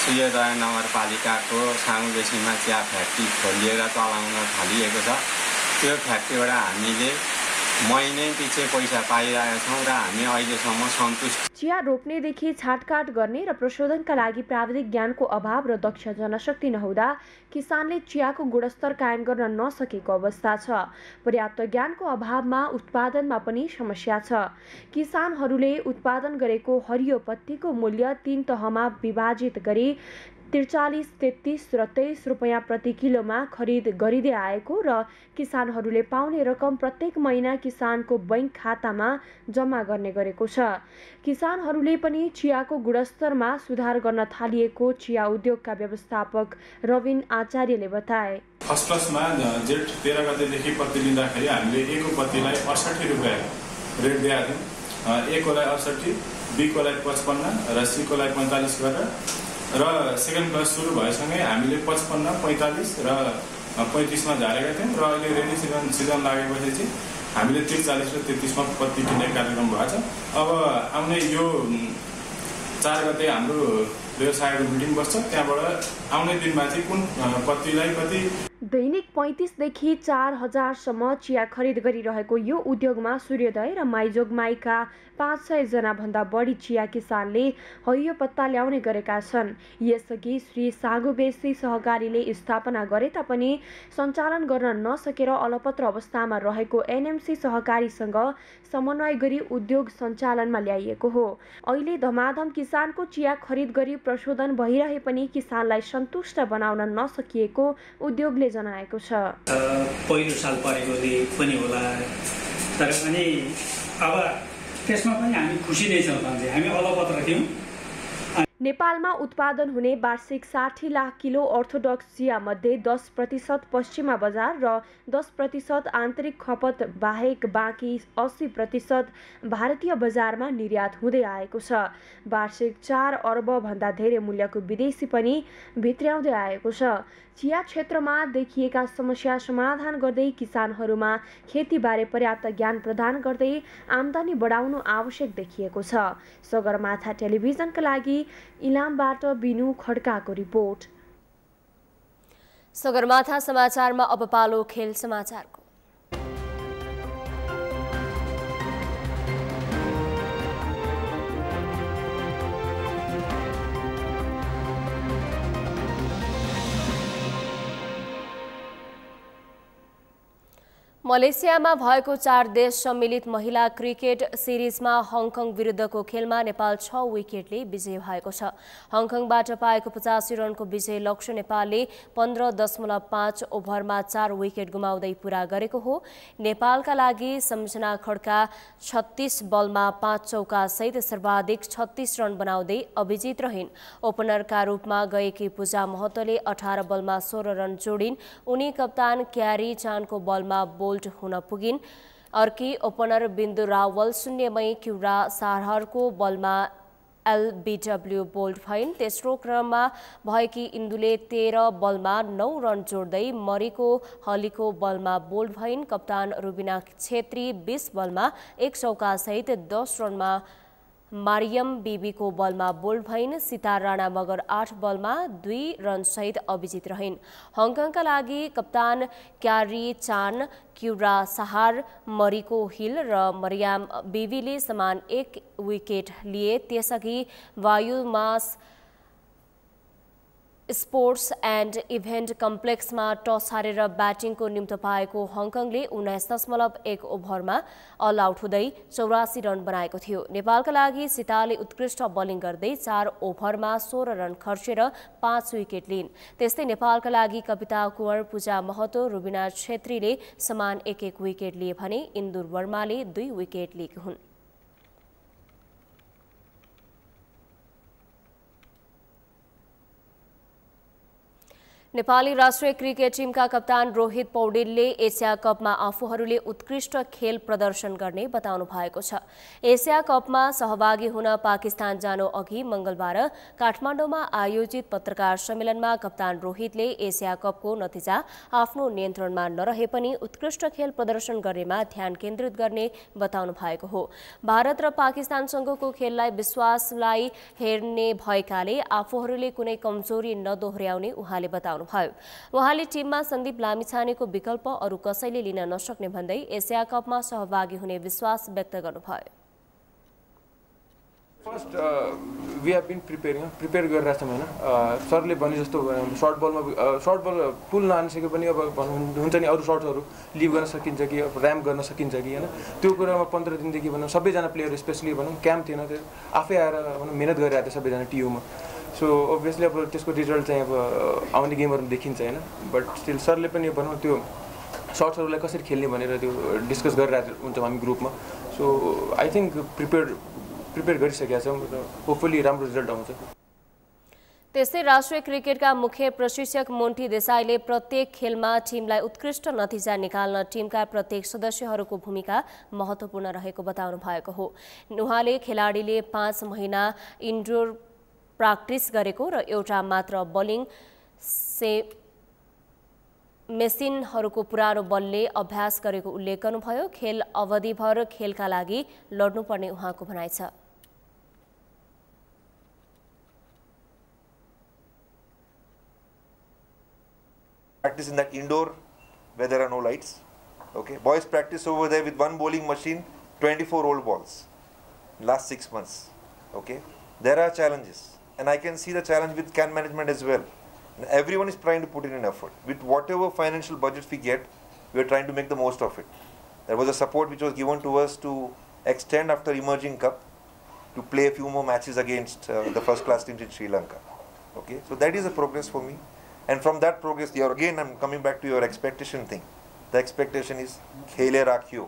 सूर्योदय नगरपालिकाको सामुबेसीमा चिया फ्याक्ट्री खोलिएर चलाउन थालिएको छ। त्यो फ्याक्ट्रीबाट हामीले महिनै पछि पैसा पाइरहेका छौँ र हामी अहिलेसम्म सन्तुष्ट। चिया रोप्नेदेखि छाटकाट गर्ने र प्रशोधनका लागि प्राविधिक ज्ञानको अभाव र दक्ष जनशक्ति नहुँदा किसानले चियाको गुणस्तर कायम गर्न नसकेको अवस्था छ। पर्याप्त ज्ञानको अभावमा उत्पादनमा पनि समस्या छ। किसानहरूले उत्पादन गरेको हरियो पत्तीको मूल्य 3 तहमा विभाजित गरी 43, 33 र 23 रुपैयाँ प्रति किलोमा खरिद गरिँदै आएको र किसानहरूले पाउने रकम प्रत्येक महिना किसानको बैंक खातामा जम्मा गर्ने गरेको छ। किसानहरूले पनि चियाको गुणस्तरमा सुधार गर्न थालिएको चिया उद्योगका व्यवस्थापक रविन आचार्यले बताए। फर्स्टमा जेठ 13 गतेदेखि पत्ती लिँदाखेरि हामीले एको पत्तीलाई 68 रुपैयाँ रेट दिएका थियौँ। ए कोलाई 68, बी कोलाई 55 र सी कोलाई 45 गरेर र सेकेन्ड क्लास सुरु भएसँगै हामीले 55, 45 र 35 मा झारेका थियौँ र अहिले रेनी सिजन लागेपछि चाहिँ हामीले 43 र 33 मा पत्ती किन्ने कार्यक्रम भएको छ। अब आउने यो 4 गते हाम्रो व्यवसायको मिटिङ बस्छ, त्यहाँबाट आउने दिनमा चाहिँ कुन पत्तीलाई कति। दैनिक 35 देखि 4000 सम्म चिया खरिद गरिरहेको यो उद्योगमा सूर्योदय र माईजोगमाईका 500 जना भन्दा बढी चिया किसानले हरियो पत्ता ल्याउने गरेका छन्। यसअघि श्री सागुबेसी सहकारीले स्थापना गरे तापनि सञ्चालन गर्न नसकेर अलपत्र अवस्थामा रहेको एनएमसी सहकारीसँग समन्वय गरी उद्योग सञ्चालनमा ल्याइएको हो। अहिले धमाधम किसानको चिया खरिद गरी प्रशोधन भइरहे पनि किसानलाई सन्तुष्ट बनाउन नसकिएको उद्योगले जनाएको छ। पहिलो साल परेकोले पनि होला, तर पनि अब त्यसमा पनि हामी खुसी नै छौँ। हामी अलपत्र थियौँ। नेपालमा उत्पादन हुने वार्षिक 60 लाख किलो अर्थोडक्स चिया मध्ये 10% पश्चिमा बजार र 10% आन्तरिक खपत बाहेक बाँकी 80% भारतीय बजारमा निर्यात हुँदै आएको छ। वार्षिक 4 अर्ब भन्दा धेरै मूल्यको विदेशी पनि भित्र्याउँदै आएको छ। चिया क्षेत्रमा देखिएका समस्या समाधान गर्दै किसानहरूमा खेतीबारे पर्याप्त ज्ञान प्रदान गर्दै आम्दानी बढाउनु आवश्यक देखिएको छ। सगरमाथा टेलिभिजनका लागि इलामबाट बिनु खड्काको रिपोर्ट। सगरमाथा समाचारमा अब पालो खेल समाचारको। मलेसियामा भएको 4 देश सम्मिलित महिला क्रिकेट सिरिजमा हङकङ विरुद्धको खेलमा नेपाल 6 विकेटले विजय भएको छ। हङकङबाट पाएको 85 रनको विजय लक्ष्य नेपालले 15.5 ओभरमा 4 विकेट गुमाउँदै पूरा गरेको हो। नेपालका लागि सम्झना खड्का 36 बलमा 5 चौका सहित सर्वाधिक 36 रन बनाउँदै अभिजित रहिन्। ओपनरका रूपमा गएकी पूजा महतोले 18 बलमा 16 रन जोडिन्। उनी कप्तान क्यारी चानको बलमा बोल्ड हुन पुगिन्। अर्की ओपनर बिन्दु रावल 0मै क्युरा सारहरको बलमा एलबीडब्ल्यू बोल्ड भइन्। तेस्रो क्रममा भएकी इन्दुले 13 बलमा 9 रन जोड्दै मरीको हलीको बलमा बोल्ड भइन्। कप्तान रुबिना छेत्री 20 बलमा 1 चौका सहित 10 रनमा मारियम बीबीको बलमा बोल्ड भइन्। सितार राणा मगर 8 बलमा 2 रनसहित अभिजित रहिन्। हङकङका लागि कप्तान क्यारी चान, क्युरा सहार, मरिको हिल र मरियाम बीबीले समान 1 विकेट लिए। त्यसअघि वायुमास स्पोर्ट्स एन्ड इभेन्ट कम्प्लेक्समा टस हारेर ब्याटिङको निम्तो पाएको हङकङले 19.1 ओभरमा अल आउट हुँदै 84 रन बनाएको थियो। नेपालका लागि सितारले उत्कृष्ट बोलिङ गर्दै 4 ओभरमा 16 रन खर्चेर 5 विकेट लिइन्। त्यस्तै नेपालका लागि कविता कुँवर, पूजा महतो, रुबिना छेत्रीले समान 1-1 विकेट लिए भने इन्दुर वर्माले 2 विकेट लिएकी हुन्। नेपाली राष्ट्रिय क्रिकेट टिमका कप्तान रोहित पौडेलले एसिया कपमा आफूहरूले उत्कृष्ट खेल प्रदर्शन गर्ने बताउनु भएको छ। एसिया कपमा सहभागी हुन पाकिस्तान जानु अघि मंगलबार काठमाडौँमा आयोजित पत्रकार सम्मेलनमा कप्तान रोहितले एसिया कपको नतिजा आफ्नो नियन्त्रणमा नरहे पनि उत्कृष्ट खेल प्रदर्शन गर्नेमा ध्यान केन्द्रित गर्ने बताउनु भएको हो। भारत र पाकिस्तानसँगको खेललाई विश्वासलाई हेर्ने भएकाले आफूहरूले कुनै कमजोरी नदोहोर्याउने उहाँले बताउनु भयो। उहाँले टिममा सन्दीप लामिछानेको विकल्प अरू कसैले लिन नसक्ने भन्दै एसिया कपमा सहभागी हुने विश्वास व्यक्त गर्नुभयो। First we have been prepare गरिरहेको छौँ होइन। सरले भने जस्तो सर्ट बल पुल नआनिसके पनि अब हुन्छ नि अरू सर्ट्सहरू लिभ गर्न सकिन्छ कि अब ऱ्याम्प गर्न सकिन्छ कि होइन। त्यो कुरामा 15 दिनदेखि भनौँ सबैजना प्लेयर स्पेसली भनौँ क्याम्प थिएन, त्यो आफै आएर भनौँ मेहनत गरिरहेको थियो सबैजना टियुमा। सो अभियसली अब त्यसको रिजल्ट चाहिँ अब आउने गेमहरूमा देखिन्छ होइन। बट स्टिल सरले पनि भनौँ त्यो सर्ट्सहरूलाई कसरी खेल्ने भनेर त्यो डिस्कस गरिरहेको हुन्छौँ हामी ग्रुपमा। सो आई थिङ्क प्रिपेयर गरिसकेका छौँ, होपफुली राम्रो रिजल्ट आउँछ। त्यस्तै राष्ट्रिय क्रिकेटका मुख्य प्रशिक्षक मोन्टी देसाईले प्रत्येक खेलमा टिमलाई उत्कृष्ट नतिजा निकाल्न टिमका प्रत्येक सदस्यहरूको भूमिका महत्त्वपूर्ण रहेको बताउनु भएको हो। उहाँले खेलाडीले 5 महिना इन्डोर प्र्याक्टिस गरेको र एउटा मात्र बोलिङ मेसिनहरूको पुरानो बलले अभ्यास गरेको उल्लेख गर्नुभयो। खेल अवधिभर खेलका लागि लड्नुपर्ने उहाँको भनाइ छ। Practice in that indoor where there are no lights. Okay, boys practice over there with one bowling machine, 24 old balls. Last 6 months. Okay, there are challenges, and I can see the challenge with can management as well. And everyone is trying to put in an effort. With whatever financial budgets we get, we are trying to make the most of it. There was a support which was given to us to extend after emerging cup to play a few more matches against the first class teams in Sri Lanka. Okay, so that is a progress for me. And from that progress, again I'm coming back to your expectation thing. The expectation is khele rakhiyo,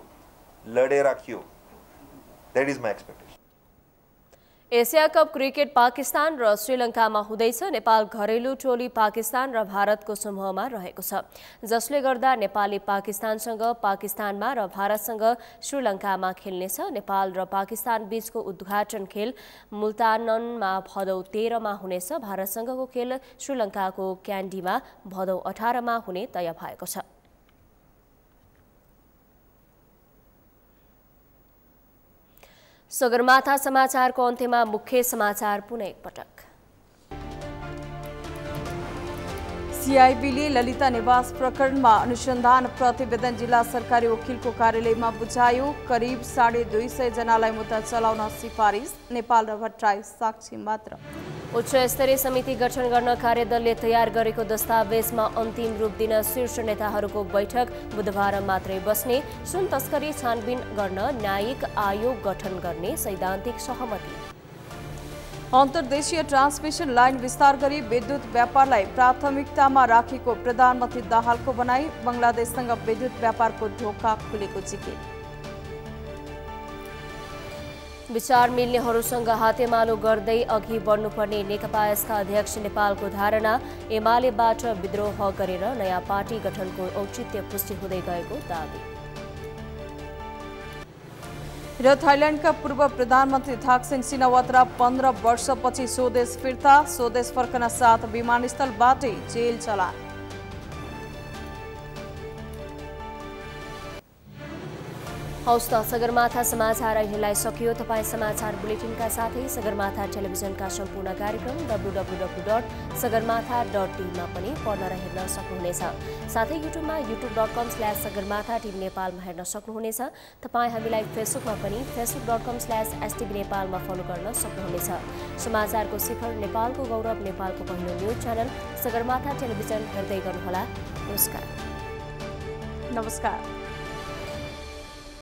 lade rakhiyo. That is my expectation. Asia cup cricket Pakistan र श्रीलङ्कामा हुँदैछ। नेपाल घरेलु टोली पाकिस्तान र भारतको समूहमा रहेको छ, जसले गर्दा नेपालले पाकिस्तानसँग पाकिस्तानमा र भारतसँग श्रीलङ्कामा खेल्नेछ। नेपाल र पाकिस्तान बीचको उद्घाटन खेल मुल्तानमा भदौ 13 मा हुनेछ। भारतसँगको खेल श्रीलङ्काको क्यान्डीमा भदौ 18 मा हुने तय भएको छ। सगरमाथा समाचारको अन्त्यमा मुख्य समाचार पुनः एकपटक। सीआईबीले ललिता निवास प्रकरणमा अनुसन्धान प्रतिवेदन जिल्ला सरकारी वकिलको कार्यालयमा बुझायो। करिब 250 जनालाई मुद्दा चलाउन सिफारिस। नेपाल र भट्टराई साक्षी मात्र। उच्च स्तरीय समिति गठन गर्न कार्यदलले तयार गरेको दस्तावेजमा अन्तिम रूप दिन शीर्ष नेताहरूको बैठक बुधबार मात्रै बस्ने। सुन तस्करी छानबिन गर्न न्यायिक आयोग गठन गर्ने सैद्धान्तिक सहमति। अन्तर्देशीय ट्रान्समिसन लाइन विस्तार गरी विद्युत व्यापारलाई प्राथमिकतामा राखेको प्रधानमन्त्री दाहालको भनाई। बंगलादेशसँग विद्युत व्यापारको ढोका खुलेको जिकिर। विचार मिल्नेहरूसँग हातेमालो गर्दै अघि बढ्नुपर्ने नेकपा यसका अध्यक्ष नेपालको धारणा। एमालेबाट विद्रोह गरेर नयाँ पार्टी गठनको औचित्य पुष्टि हुँदै गएको दावी। र थाइल्याण्डका पूर्व प्रधानमन्त्री थाक्सिन सिनावात्रा 15 वर्षपछि स्वदेश फिर्ता। स्वदेश फर्कन साथ विमानस्थलबाटै जेल चलान। हौस् त सगरमाथा समाचार अहिलेलाई सकियो। तपाईँ समाचार बुलेटिनका साथै सगरमाथा टेलिभिजनका सम्पूर्ण कार्यक्रम www.sagarmatha.tv मा पनि पढ्न र हेर्न सक्नुहुनेछ। साथै युट्युबमा youtube.com/sagarmatha TV नेपालमा हेर्न सक्नुहुनेछ। तपाईँ हामीलाई फेसबुकमा पनि facebook.com/stv नेपालमा फलो गर्न सक्नुहुनेछ। समाचारको शिखर नेपालको गौरव नेपालको पहिलो न्युज च्यानल सगरमाथा टेलिभिजन हेर्दै गर्नुहोला। नमस्कार।